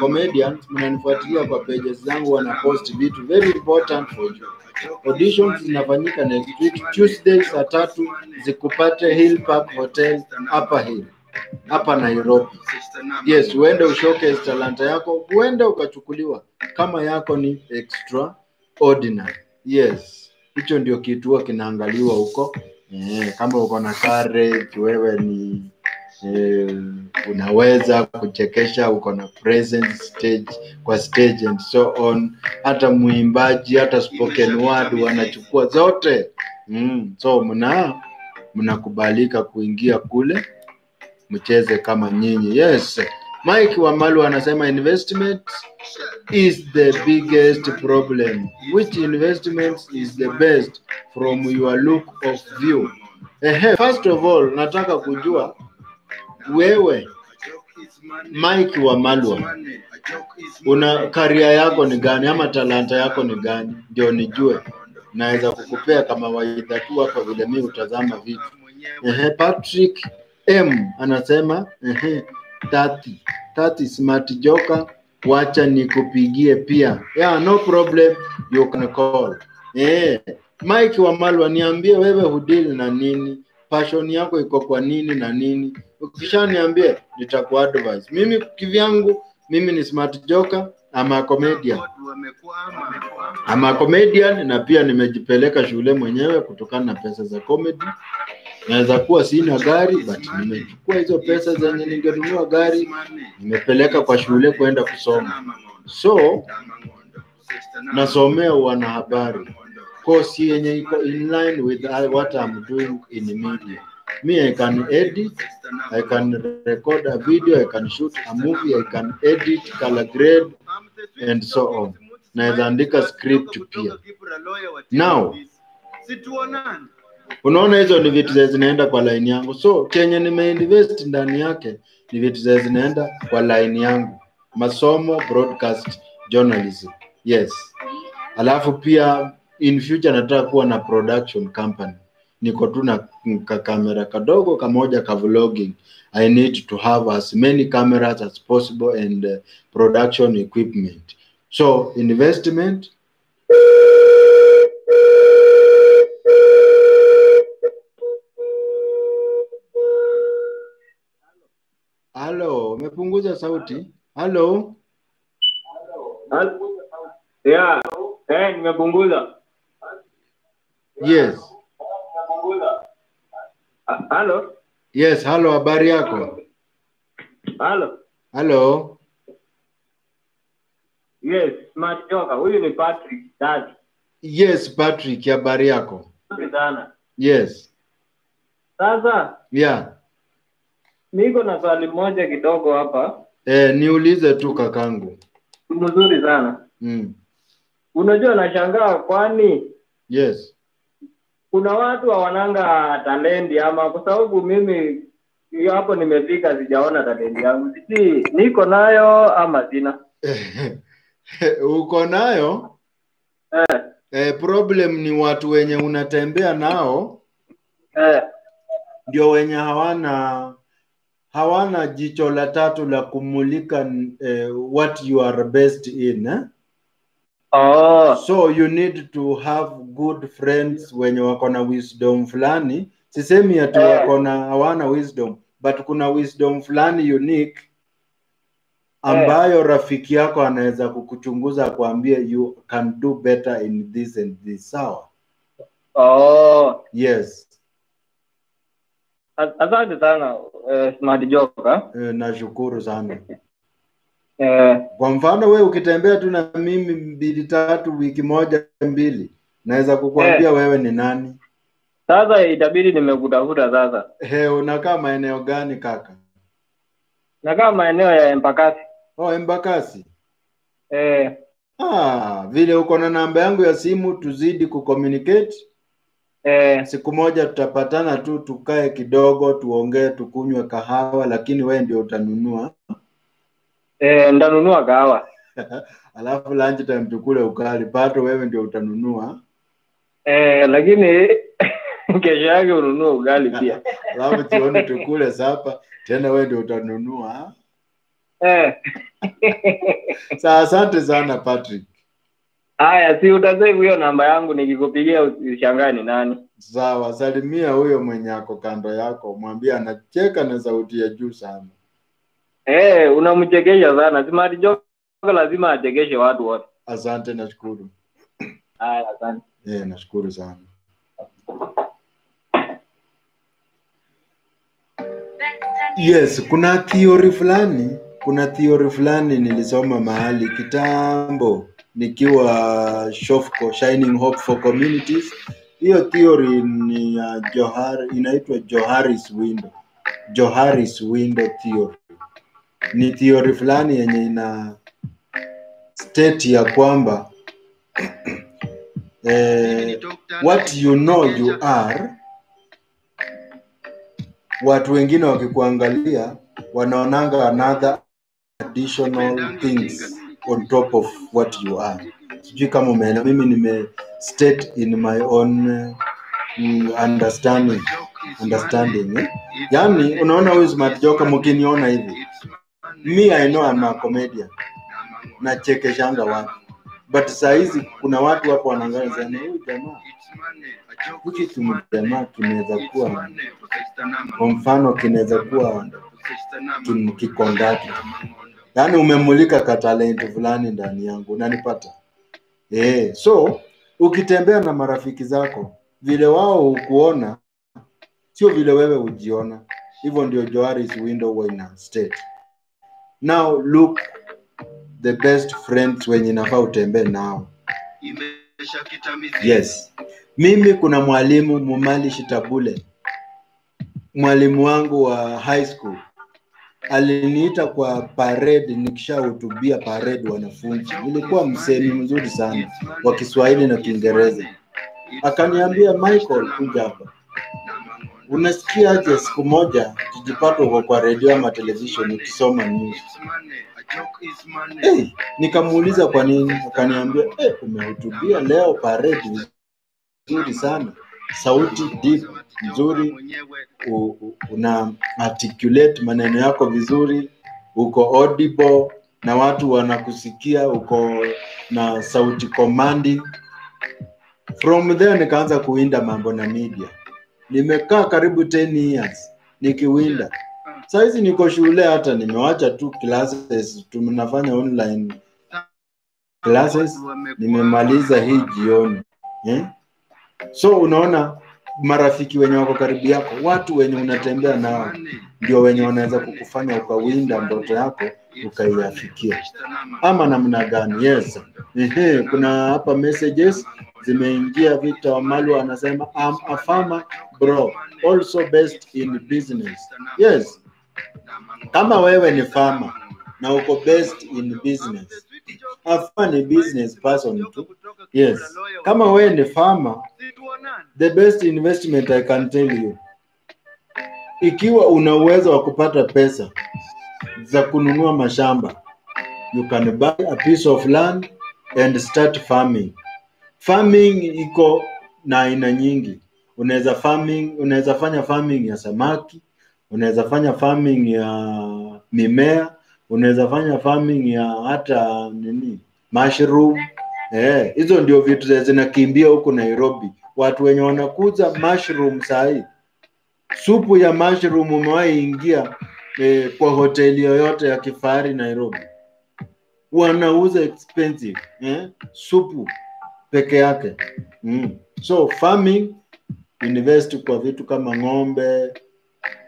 comedians, mnanifuatilia kwa pages zangu, wana post vitu very important for you. Auditions zinafanyika next week Tuesday saa 3, zikupate Hill Park Hotel hapa Nairobi. Yes, uende ushowcase talanta yako, uende ukachukuliwa kama yako ni extraordinary. Yes, hicho ndio kituo kinaangaliwa huko. Kama uko na courage, wewe ni unaweza kuchekesha, uko na presence kwa stage and so on, hata muimbaji, hata spoken word wanachukua zote. So mnakubalika kuingia kule. mcheze kama nyinyi. Yes, Mike Wamalu anasema investment is the biggest problem. Which investment is the best from your look of view? First of all, nataka kujua wewe Mike Wamalu, una career yako ni gani ama talanta yako ni gani, ndio nijue naweza kukupea kama waida tu hapa vile mimi utazama vitu. Patrick M anasema 30 smart joker, wacha nikupigie pia. Yeah, no problem, you can call. Mike Wamalu, niambie wewe hudeal na nini? Passion yako iko kwa nini na nini? Ukishaniambia nitakuadvise. Mimi kivyangu, mimi ni smart joker, ama comedian na pia nimejipeleka shule mwenyewe kutokana na pesa za comedy. Naweza kuwa sina gari but nimechukua hizo pesa zenye ningenunua gari nimepeleka kwa shule kwenda kusoma. So nasomea wanahabari. Course yenye iko in line with what I'm doing in media. Me, I can edit, I can record a video, I can shoot a movie, I can edit, color grade, and so on. Naweza andika script pia. Now, unaona hizo ni vitu zinaenda kwa line yangu. So, kenye nimeinvest ndani yake ni vitu zinaenda kwa line yangu. Masomo, broadcast, journalism. Yes. Alafu pia in future nataka kuwa na production company. Niko tu na kamera kadogo kamoja ka vlogging. I need to have as many cameras as possible and production equipment. So investment. Hello, umepunguza sauti? Hello? Yeah, nimepunguza. Yes. Hello? Yes, hello, habari yako? Hello? Hello? Yes, smart joker. Huyu ni Patrick, dad. Yes, Patrick, habari yako? Sana. Yes. Sasa? Yeah. Niko na swali moja kidogo hapa. Niulize tu kakangu. Mzuri sana. Unajua nashangaa kwani? Yes. Kuna watu hawananga talenti ama kwa sababu mimi hapo nimefika sijaona talenti yangu. Sisi niko nayo ama sina? Uko nayo? Problem ni watu wenye unatembea nao. Ndio wenye hawana jicho la tatu la kumulika what you are best in. So you need to have good friends wenye wako na wisdom fulani. Sisemi ati wako na hawana wisdom, but kuna wisdom fulani unique ambayo rafiki yako anaweza kukuchunguza kuambia you can do better in this and this. Sawa? Yes. Asante sana smart joker. Nashukuru sana. Kwa mfano wewe ukitembea tu na mimi 2-3 wiki moja 2 naweza kukuambia wewe ni nani. Sasa itabidi nimekutafuta sasa. Unakaa maeneo gani kaka? Nakaa maeneo ya Embakasi. Embakasi. Vile uko na namba yangu ya simu tuzidi kucommunicate. Siku moja tutapatana tu tukae kidogo tuongee tukunywe kahawa lakini wewe ndio utanunua. Ndanunua kahawa. Alafu lunch time tukule ukali, pato wewe ndio utanunua. Lakini kesho yake ununue ugali pia. Alafu tuone tukule sapa, tena wewe ndio utanunua. Sasa asante sana Patrick. Haya, si utasave hiyo namba yangu nikikupigia usishangae ni nani. Sawa, salimia huyo mwenye ako kando yako, mwambie anacheka na sauti ya juu sana. Unamchekesha sana. Smart joker lazima achekeshe watu wote. Asante, nashukuru. Haya, asante. Nashukuru sana. Yes, kuna theory fulani nilisoma mahali kitambo nikiwa Shofco, Shining Hope for Communities. Hiyo theory ni ya inaitwa Johari's window. Johari's window theory. Ni theory fulani yenye ina state ya kwamba what you know you are, watu wengine wakikuangalia wanaonanga another additional things on top of what you are. Sijui kama umeelewa. Mimi nime state in my own understanding. Yani unaona huyu smart joker mkiniona hivi, me I know I'm a comedian, na chekeshanga watu, but saa hizi kuna watu hapo wanaangalia sana, huyu jamaa hiki jamaa kinaweza kuwa, kwa mfano kinaweza kuwa kikondaki, yani umemulika ka talent fulani ndani yangu, unanipata? So ukitembea na marafiki zako, vile wao ukuona sio vile wewe ujiona. Hivyo ndio Johari's window huwa ina state. Now look, the best friends wenye nafaa utembee nao. Yes. Mimi kuna mwalimu Mumali Shitabule, mwalimu wangu wa high school, aliniita kwa parade nikishahutubia parade wanafunzi. Nilikuwa msemi mzuri sana wa Kiswahili na Kiingereza. Akaniambia, Michael, kuja hapa. Unasikia aje siku moja tujipata uko kwa radio ama television ukisoma news? Nikamuuliza kwa nini. Akaniambia, umehutubia leo parade nzuri sana, sauti deep nzuri, una articulate maneno yako vizuri, uko audible na watu wanakusikia, uko na sauti commanding. From there nikaanza kuwinda mambo na media. Nimekaa karibu 10 years nikiwinda. Sasa hizi niko shule, hata nimewacha tu classes, tunafanya online classes, nimemaliza hii jioni. So unaona marafiki wenye wako karibu yako, watu wenye unatembea nao, ndio wenye wanaweza kukufanya ukawinda ndoto yako ukaiafikia. Ama namna gani? Yes. Kuna hapa messages zimeingia. Victor Wamalu anasema, I'm a farmer bro, also based in business. Yes. Kama wewe ni farmer na uko based in business, afa ni business person tu. Yes. Kama wewe ni farmer, the best investment I can tell you, ikiwa una uwezo wa kupata pesa za kununua mashamba, you can buy a piece of land and start farming. Farming iko na aina nyingi. Unaweza fanya farming ya samaki, unaweza fanya farming ya mimea, unaweza fanya farming ya hata mushroom. Hizo ndio vitu zinakimbia huko Nairobi. Watu wenye wanakuza mushroom sahi. Supu ya mushroom umewahi ingia kwa hoteli yoyote ya kifahari Nairobi? Wanauza expensive supu peke yake. So farming, invest kwa vitu kama ng'ombe,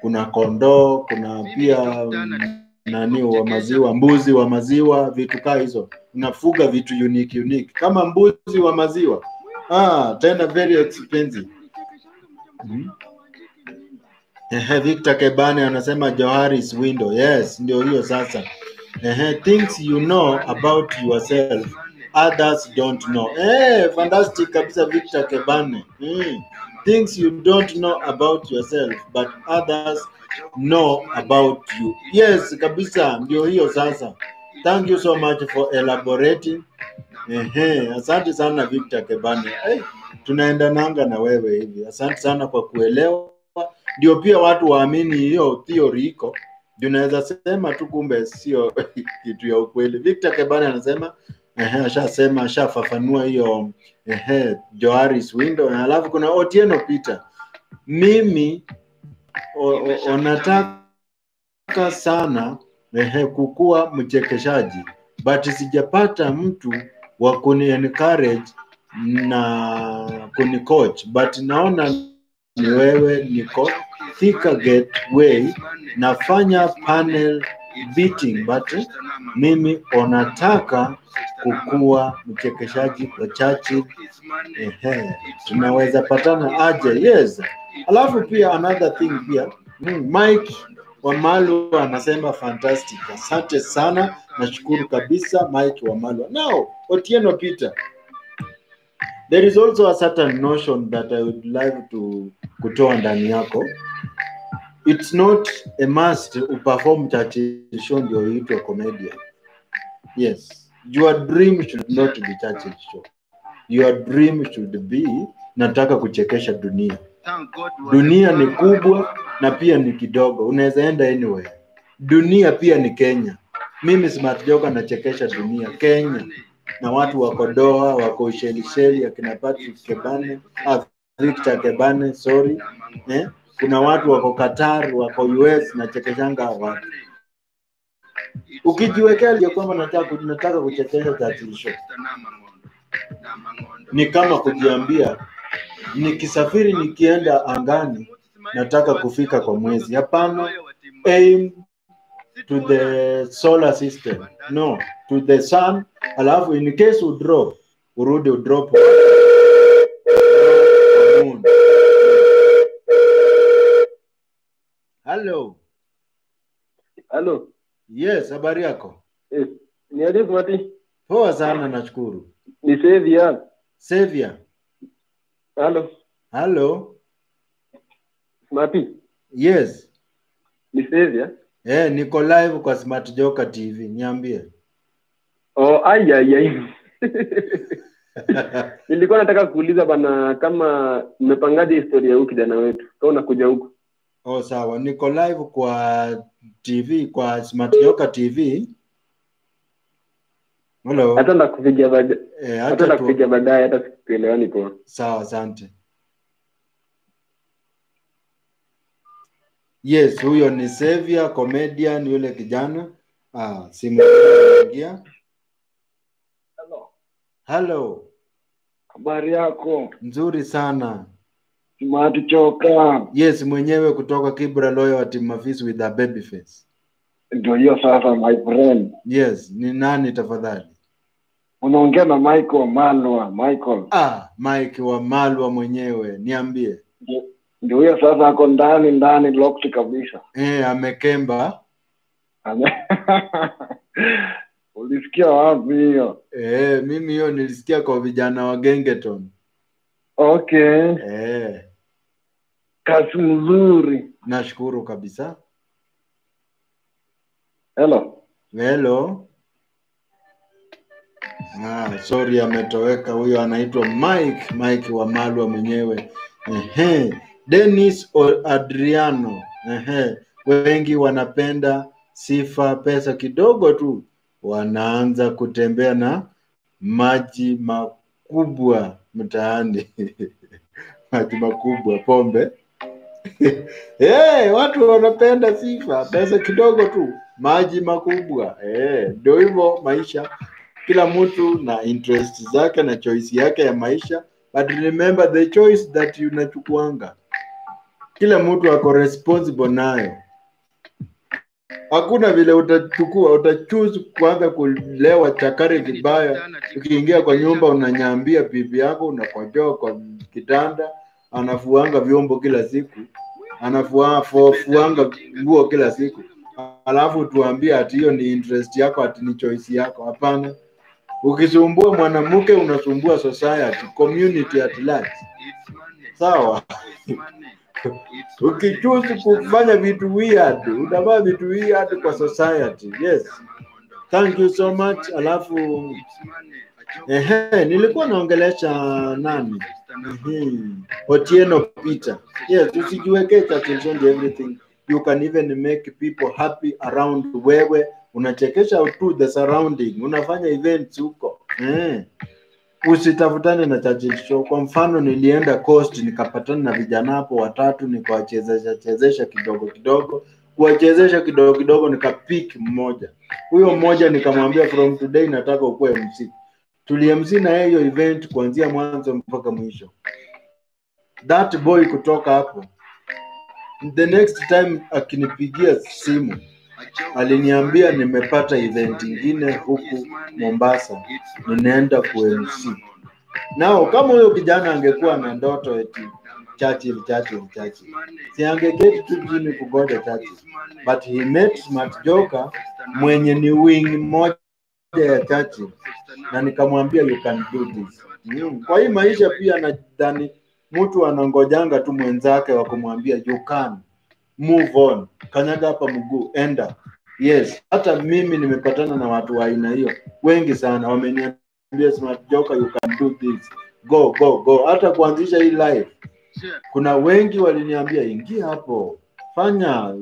kuna kondoo, kuna pia wa maziwa, mbuzi wa maziwa, vitu kama hizo. Unafuga vitu unique kama mbuzi wa maziwa. Tena very expensive. Victor Kebane anasema Johari's window. Yes, ndio hiyo sasa. Things you know about yourself others don't know. Fantastic kabisa Victor Kebane. Things you don't know about yourself but others know about you. Yes, kabisa ndio hiyo sasa. Thank you so much for elaborating. Asante sana Victor Kebane. Tunaenda nanga na wewe hivi. Asante sana kwa kuelewa. Ndio pia watu waamini hiyo theory iko. Ndio naweza sema tu kumbe sio kitu ya ukweli. Victor Kebane anasema ashafafanua hiyo Johari's window. Na alafu kuna Otieno Peter. Mimi onataka sana kukua mchekeshaji, but sijapata mtu wa kuni encourage na kuni coach, but naona ni wewe niko Thika Gateway nafanya panel beating, but mimi onataka kukua mchekeshaji kwa Churchill. Tunaweza patana aje? Yes. Alafu pia another thing pia, Mike Wamalu anasema fantastic. Asante sana. Nashukuru kabisa Mike Wamalu. Now, Otieno Peter. There is also a certain notion that I would like to kutoa ndani yako. It's not a must uperform Churchill Show ndio uitwe comedian. Yes. Your dream should not be Churchill Show. Your dream should be nataka kuchekesha dunia. Dunia ni kubwa na pia ni kidogo. Unaweza enda anywhere. Dunia pia ni Kenya. Mimi Smart Joka nachekesha dunia. Kenya. Na watu wako Doha, wako Ushelisheli, akina Patrick Kebane, Victor Kebane, sorry. Kuna watu wako Qatar, wako US na chekeshanga watu. Ukijiwekea ile kwamba nataka kuchekesha Churchill Show. Ni kama kujiambia nikisafiri nikienda angani nataka kufika kwa mwezi. Hapana, aim to the solar system. No, to the sun. Alafu in case you drop, urudi drop moon. Hello. Hello. Yes, habari yako? Ni aje Mati? Poa sana nashukuru. Ni Xavier. Xavier. Hello. Hello. Mati? Yes. Ni Xavier. Niko live kwa Smart Joka TV. Niambie. Oh, ai. Nilikuwa nataka kuuliza bana kama mmepangaje historia huko kijana wetu. Kama unakuja huko. Oh, sawa. Niko live kwa TV, kwa Smart Joka TV. Hello. Hata nakupigia baadaye. Hata nakupigia baadaye hata sikuelewani kwa. Sawa, asante. Yes, huyo ni Xavier, comedian yule kijana. Simu inaingia. Hello. Habari yako? Nzuri sana. Smart Joka. Yes, mwenyewe kutoka Kibra Loyo wa Team Mafisi with a baby face. Ndio hiyo sasa my friend. Yes, ni nani tafadhali? Unaongea na Michael Malwa, Michael. Mike wa Malwa mwenyewe, niambie. Ndio hiyo sasa ako ndani locked kabisa. Amekemba. Ulisikia wapi hiyo? Mimi hiyo nilisikia kwa vijana wa Gengeton. Okay. Kazi mzuri. Nashukuru kabisa. Hello. Sorry ametoweka. Huyo anaitwa Mike wa Malwa mwenyewe. Dennis Adriano. Wengi wanapenda sifa, pesa kidogo tu wanaanza kutembea na maji makubwa mtaani. Maji makubwa, pombe. Watu wanapenda sifa, pesa kidogo tu, maji makubwa. Ndio hivyo maisha. Kila mtu na interest zake na choice yake ya maisha. But remember the choice that unachukuanga. Kila mtu ako responsible nayo. Hakuna vile utachoose kwanza kulewa chakari vibaya. Ukiingia kwa nyumba unanyambia bibi yako, unakojoa kwa kitanda, anafuanga vyombo kila siku, anafuanga nguo kila siku. Alafu tuambie ati hiyo ni interest yako, ati ni choice yako. Hapana. Ukisumbua mwanamke unasumbua society, community at large. Sawa? Ukichoose kufanya vitu weird, unafanya vitu weird kwa society. Yes. Thank you so much. Alafu nilikuwa naongelesha nani? Otieno Peter. Yes, usijiweke Churchill and everything. You can even make people happy around wewe. Unachekesha tu the surrounding. Unafanya events huko. Usitafutane na Churchill Show. Kwa mfano nilienda Coast nikapatana na vijana hapo watatu, nikawachezesha kidogo. Kuwachezesha kidogo nikapick mmoja. Huyo mmoja nikamwambia from today nataka ukue MC. Tuli-MC na hiyo event kuanzia mwanzo mpaka mwisho. That boy kutoka hapo, the next time akinipigia simu aliniambia nimepata event ingine huku Mombasa, ninaenda ku MC. Nao kama huyo kijana angekuwa na ndoto eti Churchill. Si angeketi tu chini kugoja Churchill. But he met Smart Joka mwenye ni wing moja ya Churchill. Na nikamwambia you can do this. Kwa hii maisha pia nadhani mtu anangojanga tu mwenzake wa kumwambia you can move on. Kanyaga hapa mguu, enda. Yes, hata mimi nimepatana na watu wa aina hiyo. Wengi sana wameniambia Smart Joka you can do this. Go. Hata kuanzisha hii live. Kuna wengi waliniambia ingia hapo. Fanya.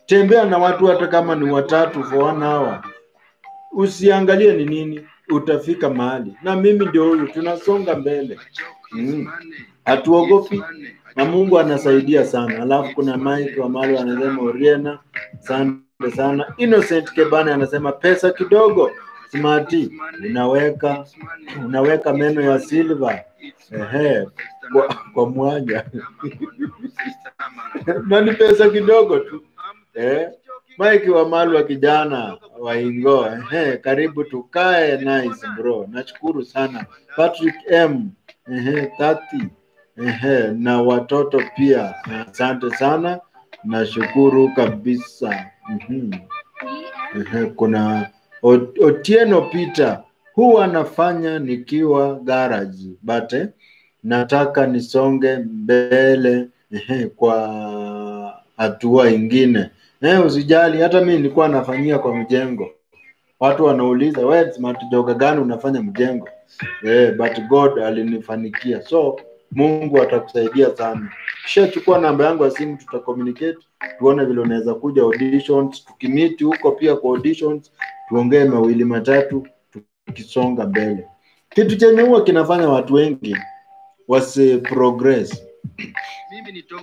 Tembea na watu hata kama ni watatu for 1 hour. Usiangalie ni nini, utafika mahali. Na mimi ndio huyu, tunasonga mbele. Hatuogopi na Mungu anasaidia sana. Alafu kuna Mike wa Malo anasema Oriena, asante sana. Innocent Kebane anasema pesa kidogo. Smarty, unaweka meno ya silver kwa mwanya. Na ni pesa kidogo tu. Mike wa Malo kijana wa Ingo, karibu tukae. Nice bro, nashukuru sana. Patrick M, 30, na watoto pia, asante sana, nashukuru kabisa. Kuna Otieno Peter, huwa anafanya nikiwa garage, but nataka nisonge mbele kwa hatua ingine. Usijali, hata mimi nilikuwa nafanyia kwa mjengo. Watu wanauliza, wewe Smart Joka gani unafanya mjengo? But God alinifanikia. So Mungu atakusaidia sana. Kisha chukua namba yangu ya simu, tutacommunicate, tuone vile unaweza kuja auditions, tukimiti huko pia kwa auditions, tuongee mawili matatu tukisonga mbele. Kitu chenye huwa kinafanya watu wengi wasi progress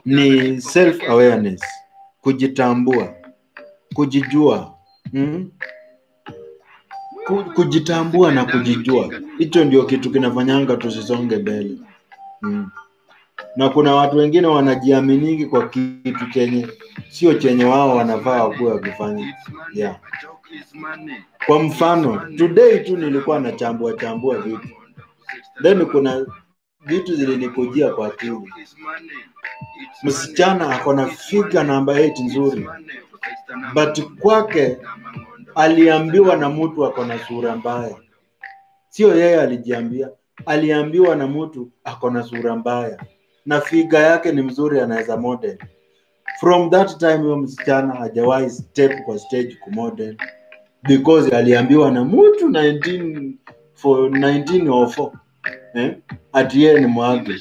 ni self awareness, kujitambua, kujijua. Kujitambua na kujijua, hicho ndio kitu kinafanyanga tusisonge mbele. Na kuna watu wengine wanajiaminingi kwa kitu chenye sio chenye wao wanafaa kuwa kufanya. Kwa mfano, today tu nilikuwa nachambua vitu. Then kuna vitu zilinikujia kwa akili. Msichana akona figure number 8 nzuri. But kwake aliambiwa na mtu akona sura mbaya. Sio yeye alijiambia, aliambiwa na mtu akona sura mbaya. Na figure yake ni mzuri, anaweza model. From that time huyo msichana hajawahi step kwa stage kumodel, because aliambiwa na mtu 1904 ati yeye ni mwage.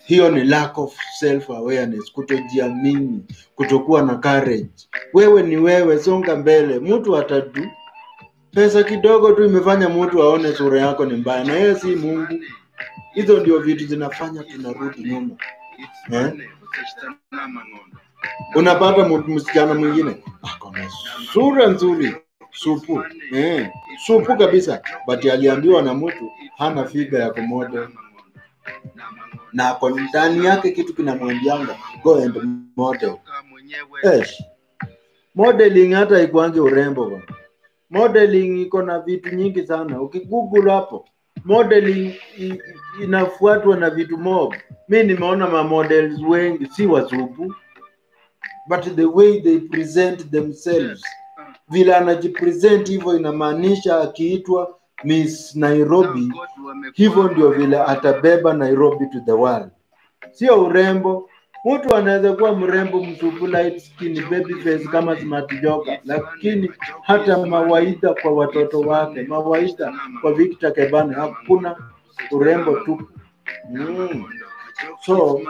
Hiyo ni lack of self awareness, kutojiamini, kutokuwa na courage. Wewe ni wewe, songa mbele. Mtu atadu pesa kidogo tu imefanya mtu aone sura yako ni mbaya, na yeye si Mungu. Hizo ndio vitu zinafanya tunarudi nyuma. Unapata msichana mwingine akona sura nzuri, supu supu kabisa, but aliambiwa na mtu hana figure ya kumodel, na kwa ndani yake kitu kinamwambianga go and model. Modeling hata ikuange urembo bwana. Modeling iko na vitu nyingi sana. Ukigoogle hapo, modeling inafuatwa na vitu mob. Mimi nimeona ma models wengi si wasupu, but the way they present themselves, vile anajipresent hivyo inamaanisha akiitwa Miss Nairobi, hivyo ndio vile atabeba Nairobi to the world. Sio urembo. Mtu anaweza kuwa mrembo, msupu, light skin, baby face kama Smart Joka, lakini hata mawaidha kwa watoto wake, mawaidha kwa Victor Kebane, hakuna urembo tu. So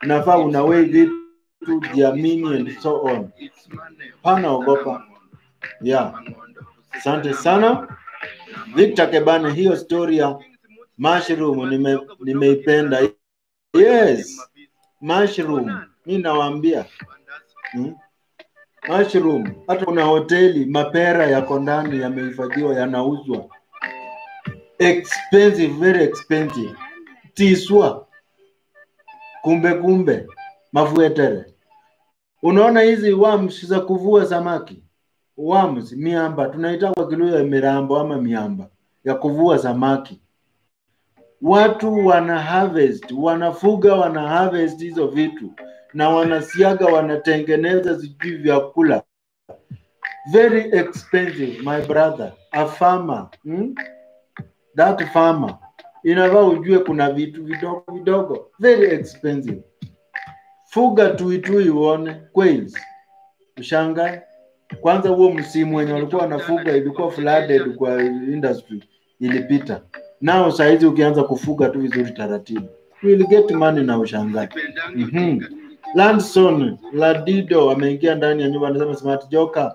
nafaa unawe vitu, jiamini and so on. Pana ogopa. Asante sana Victor Kebane, hiyo story ya mushroom nimeipenda. Yes, mushroom, mimi nawaambia. Mushroom, hata kuna hoteli mapera yako ndani yamehifadhiwa, yanauzwa. Expensive, very expensive. Tiswa, kumbe mafuetere. Unaona hizi worms za kuvua samaki? Worms, miamba, tunaita kwa Kiluya mirambo ama miamba ya kuvua samaki. Watu wana harvest, wanafuga, wana harvest hizo vitu na wanasiaga, wanatengeneza sijui vyakula. Very expensive, my brother. A farmer, that farmer, inafaa ujue kuna vitu vidogo vidogo, very expensive. Fuga tuitui uone quails, ushangae. Kwanza huo msimu wenye walikuwa wanafuga ilikuwa flooded kwa industry, ilipita. Nao saizi ukianza kufuga tu vizuri taratibu, you will get money na ushangae. Landson Ladido ameingia ndani ya nyumba, anasema Smart Joker,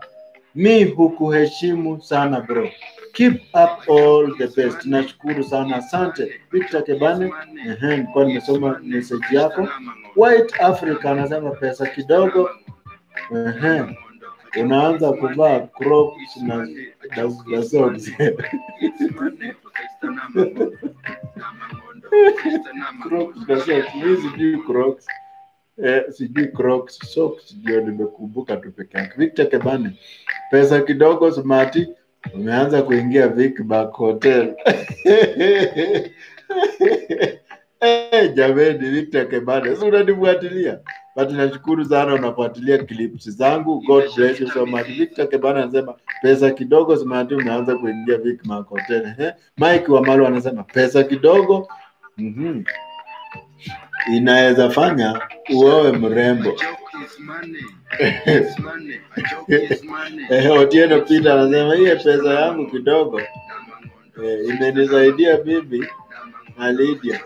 mi hukuheshimu sana bro, keep up all the best. Nashukuru sana, asante. Victor Kebane, kwa nimesoma message yako. White Africa anasema pesa kidogo, unaanza kuvaa Crocs na socks. Crocs na socks, sijui Crocs. Sijui Crocs, socks ndio nimekumbuka tu peke yake. Victor Kebane, pesa kidogo Smart, umeanza kuingia Vic Back Hotel. Jameni, Victor Kebane, sio unanifuatilia? But nashukuru sana unafuatilia clips zangu. God bless you so much. Victor Kebane anasema pesa kidogo Smart, umeanza kuingia Vic Back Hotel. Mike Wamalo anasema pesa kidogo inaweza fanya uowe mrembo. Otieno Peter anasema hii pesa yangu kidogo imenisaidia bibi na Lydia.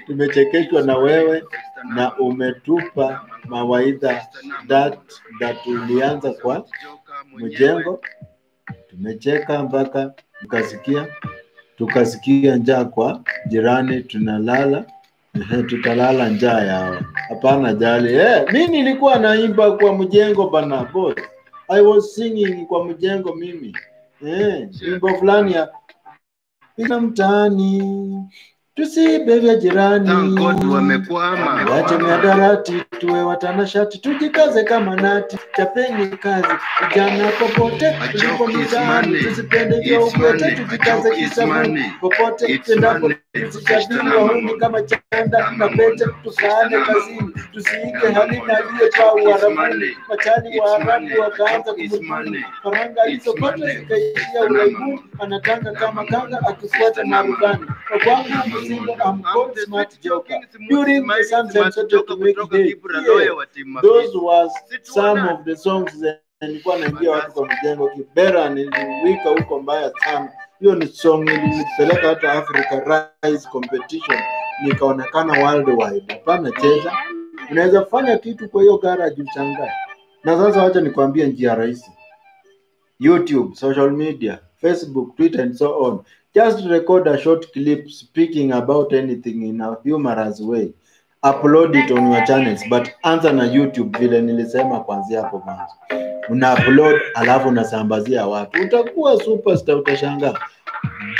Tumechekeshwa na wewe na umetupa mawaidha that ulianza kwa mjengo. Tumecheka mpaka tukasikia njaa kwa jirani, tunalala tutalala njaa yao. Hapana jali. Mimi nilikuwa naimba kwa mjengo bana boss. I was singing kwa mjengo mimi. Wimbo fulani ya ina mtaani tusibe vya jirani. Wamekwama. Wacha miadarati tuwe watanashati, tujikaze kama nati, chapeni kazi vijana popote tulipo mitaani, tusipende vya ubwete, tujikaze kisabuni popote tendapo, tusijadili wahuni kama chanda na pete, tukaane kazini, tusiike halina aliyepaa uarabuni, machani wa Arabu wakaanza kumutuni, faranga hizo kote zikaishia uraibuni, anatanga kama kanga akifuata marubani. Kwa kwangu mzindo amkot Smart Joker during the Sunset to make day. Those was some of the songs that nilikuwa naingia watu kwa mjengo. Kibera niliwika huko mbaya sana. Hiyo ni song nilipeleka hata Africa Rise competition, nikaonekana worldwide. Hapana cheza, unaweza fanya kitu kwa hiyo garage uchangae. Na sasa wacha nikwambie njia rahisi. YouTube, social media, Facebook, Twitter and so on. Just record a short clip speaking about anything in a humorous way. Upload it on your channels, but answer na YouTube vile nilisema kuanzia hapo mwanzo. Una-upload alafu unasambazia watu. Utakuwa superstar, utashangaa.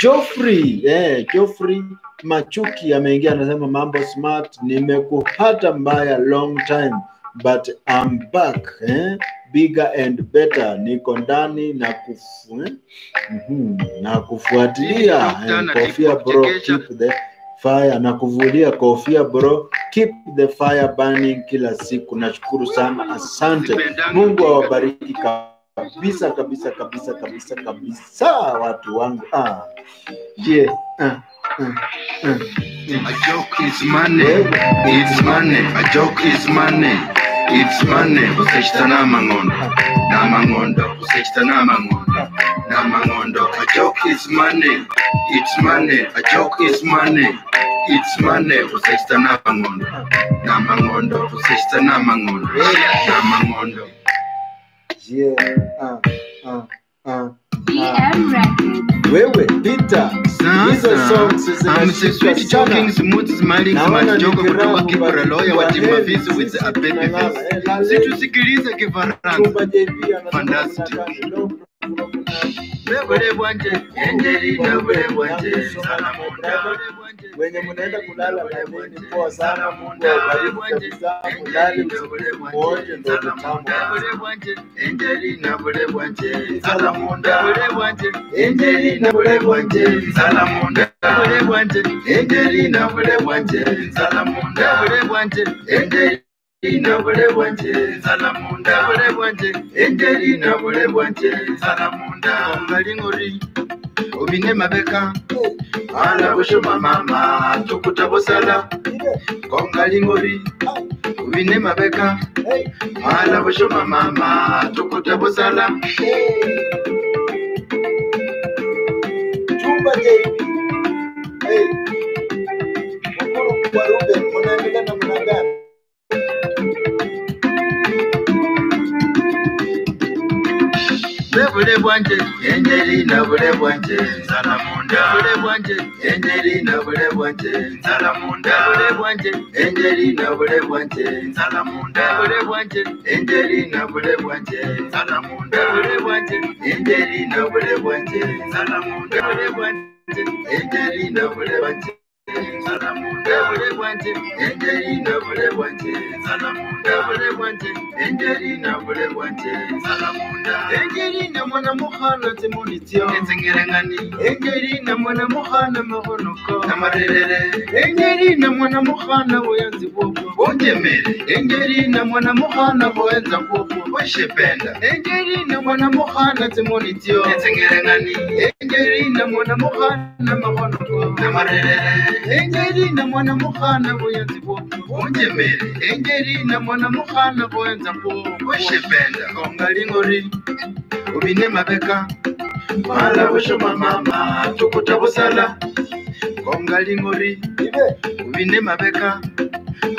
Geoffrey Machuki ameingia anasema mambo Smart, nimekuhata mbaya long time but I'm back. Bigger and better, niko ndani na kufuatilia. Kofia bro, keep the fire, na kuvulia kofia bro, keep the fire burning kila siku. Nashukuru sana, asante. Mungu awabariki kabisa kabisa kabisa kabisa kabisa watu wangu. Yeah. A joke is money. It's money. A joke is money. It's money. Usechita na mangondo. Usechita na mangondo. A joke is money. It's money. A joke is money. It's money. Usechita na mangondo. Usechita na mangondo. Yeah. BM Records. Wewe Peter, hizo songs zinashika joking smooth smiling Smart Joker kutoka Kibra lawyer wa Timafizi with a baby face. Situsikilize kifaranga. Fantastic. Bebele bwanje, enjeli na bebele bwanje, salamu bwanje. wenye mnaenda kulala na mimi poa sana. Mungu awabariki kabisa, mulale usiku wote ndo tamu. Angelina Bulebwanje Salamunda Bulebwanje Angelina Bulebwanje Salamunda Bulebwanje Angelina Bulebwanje Salamunda Bulebwanje Angelina Bulebwanje Salamunda Bulebwanje Angelina Bulebwanje Salamunda Ngalingori Obine mabeka ala bushoma mama tukutabosala kongalingori Obine mabeka ala bushoma mama tukutabosala Chumba JB. Mkuru kwa Ruben mnaendelea na mnagani? Bulebwanje Angelina Bulebwanje Salamunda Bulebwanje Angelina Bulebwanje Salamunda Bulebwanje Angelina Bulebwanje Salamunda Bulebwanje Angelina Bulebwanje Salamunda Bulebwanje Angelina Bulebwanje Salamunda Bulebwanje Angelina Bulebwanje Salamunda Bulebwanje Angelina Bulebwanje Salamunda Bulebwanje Angelina Bulebwanje Salamunda Angelina mwana muhana timonitio Enzengerengani Angelina mwana muhana mahonoko Namarerere Angelina mwana muhana boyanzi bobo Bonjemere Angelina mwana muhana boyanza bobo Weshependa Angelina mwana muhana timonitio Enzengerengani Angelina mwana muhana mahonoko Namarerere Angelina mwana muhana boyanzi bobo Bonjemere Angelina mwana muhana boyanza bobo Weshependa Kongalingori Obine mabeka Mala bushoma mama tukutabosala Kongalingori Obine mabeka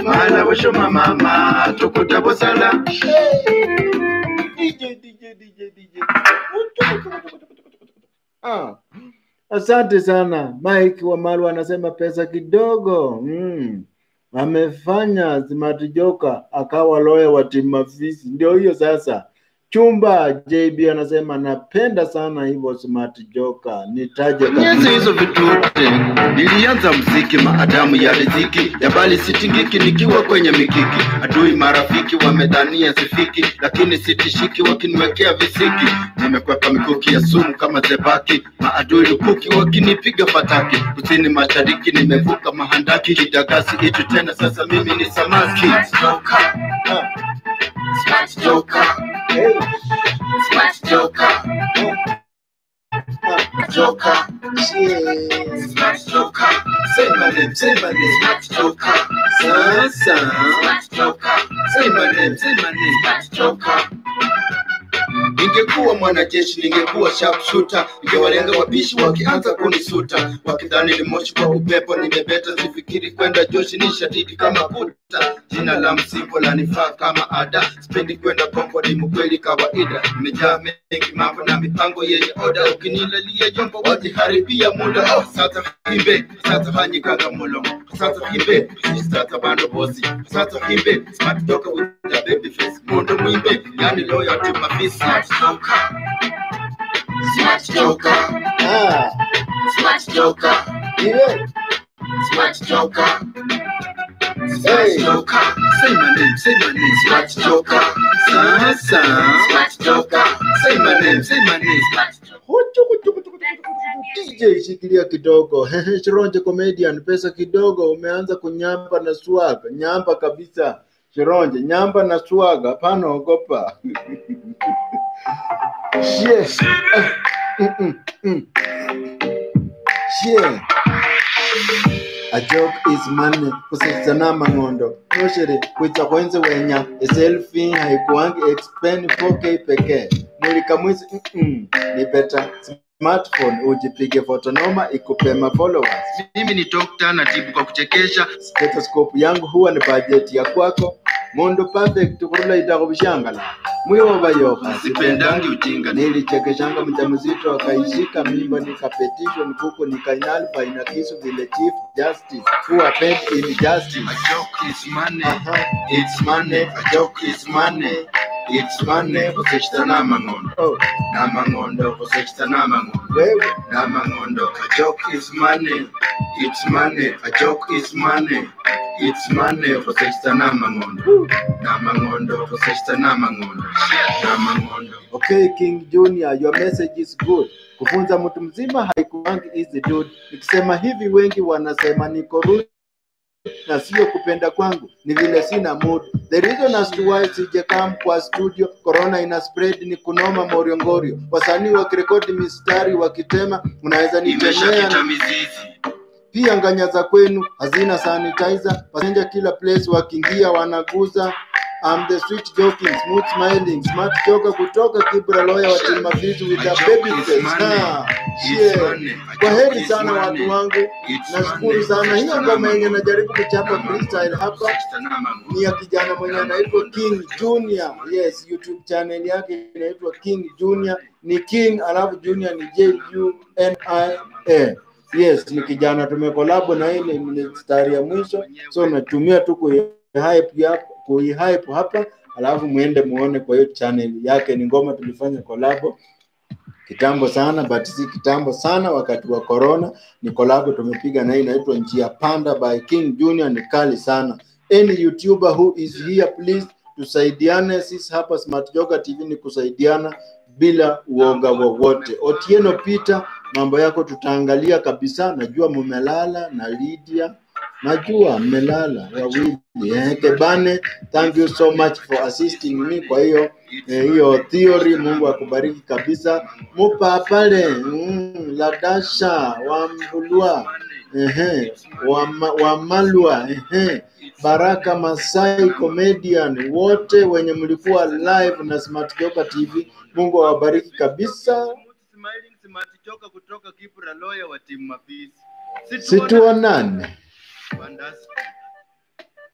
Mala bushoma mama tukutabosala DJ. Asante sana. Mike wa Malu anasema pesa kidogo. Amefanya Smart Joka akawa lawyer wa Timafisi. Ndio hiyo sasa. Chumba JB anasema napenda sana hivyo Smart Joka. Nitaje kabisa hizo vitute. Nilianza muziki maadamu ya riziki ya bali sitingiki nikiwa kwenye mikiki. Adui marafiki wamedhania sifiki lakini sitishiki wakiniwekea visiki. Nimekwepa mikuki ya sumu kama zebaki. Maadui lukuki wakinipiga fataki. Kusini mashariki nimevuka mahandaki. Kidagasi itu tena sasa mimi ni samaki. Smart Joka Smart Joka Joka Smart Joka Say my name Smart Joka Smart Joka Say my name Smart Joka Ningekuwa mwanajeshi ningekuwa sharpshooter. Ningewalenga wabishi wakianza kunisuta. Wakidhani ni moshi kwa upepo nimebeta. Sifikiri kwenda joshi ni shadidi kama puta. Jina la msimbo la nifaa kama ada. Sipendi kwenda kompo ni mkweli kawaida. Nimejaa mengi mambo na mipango yenye oda. Ukinilalia jombo wajiharibia muda. Sasa himbe, sasa hanyi kanga mulo. Sasa himbe, sasa bando bosi. Sasa himbe, Smart Joka with the baby face. Mundo mwimbe, yani loyal to my fist. Smart Joka Smart Joka Smart Joka Smart Joka Smart Joka Say my name Smart Joka Smart Joka Say my name Smart DJ shikilia kidogo. Shironje comedian pesa kidogo umeanza kunyamba na swaga. Nyamba kabisa. Shironje nyamba na swaga hapana ogopa. Yes. Yeah. A joke is money. Kusitsana mangondo. Noshere kuita kwenze wenya. A selfie haikuangi expend 4K peke. Mulika mwizi ni better. Smartphone ujipige photo noma ikupe ma followers. Mimi ni doctor na tibu kwa kuchekesha. Stethoscope yangu huwa ni budget ya kwako. Mondo perfect kurula itakubishangala. Mwiwa bayoka sipendangi ujinga. Nilichekeshanga mjamzito akaishika mimba nikapetition kuko nikainalfa inakisu vile Chief Justice who appeared in justice. A joke is money. It's money. A joke is money. It's money kusechita na mangondo. Oh, Na mangondo kusechita na mangondo. wewe. Na mangondo, a joke is money. It's money, a joke is money. It's money kusechita na mangondo. Na mangondo kusechita na mangondo. Na mangondo. Okay, King Junior, your message is good. Kufunza mtu mzima haikuangi easy dude. Nikisema hivi wengi wanasema niko rude na sio kupenda kwangu, ni vile sina mood. The reason as to why sijakam kwa studio, corona ina spread ni kunoma moriongorio. Wasanii wakirekodi mistari wakitema, unaweza nitemea. Imeshakita mizizi. Pia nganya za kwenu hazina sanitizer, passenger kila place wakiingia wanaguza. I'm the sweet joking, smooth smiling, smart joker kutoka Kibra lawyer wa Team Mafizi with a baby face. Kwa heri sana watu wangu, nashukuru sana. Hiyo ngoma yenye najaribu kuchapa freestyle hapa ni ya kijana mwenye anaitwa King Junior. Yes, YouTube channel yake inaitwa King Junior. Ni King alafu Junior ni J-U-N-I-A. Yes, ni kijana tumekolabo na ile mstari ya mwisho. So natumia tu kuihype hapa, alafu muende muone kwa hiyo channel yake. Ni ngoma tulifanya collabo kitambo sana, but si kitambo sana, wakati wa corona. Ni collabo tumepiga na inaitwa Njia Panda by King Junior, ni kali sana. Any YouTuber who is here, please tusaidiane. Sisi hapa Smart Joker TV ni kusaidiana bila uoga wowote. Otieno Peter, mambo yako tutaangalia kabisa. Najua mumelala na Lydia, najua mmelala wawili. Kebane, thank you so much for assisting me kwa hiyo theory. Mungu akubariki kabisa. Mupa pale Ladasha wa Mbulua, wa Malwa, Baraka Masai comedian, wote wenye mlikuwa live na Smart Joker TV, Mungu awabariki kabisa. Smiling Smart Joker kutoka Kibra lawyer wa Team Mafizi. Situonane. Fantastic.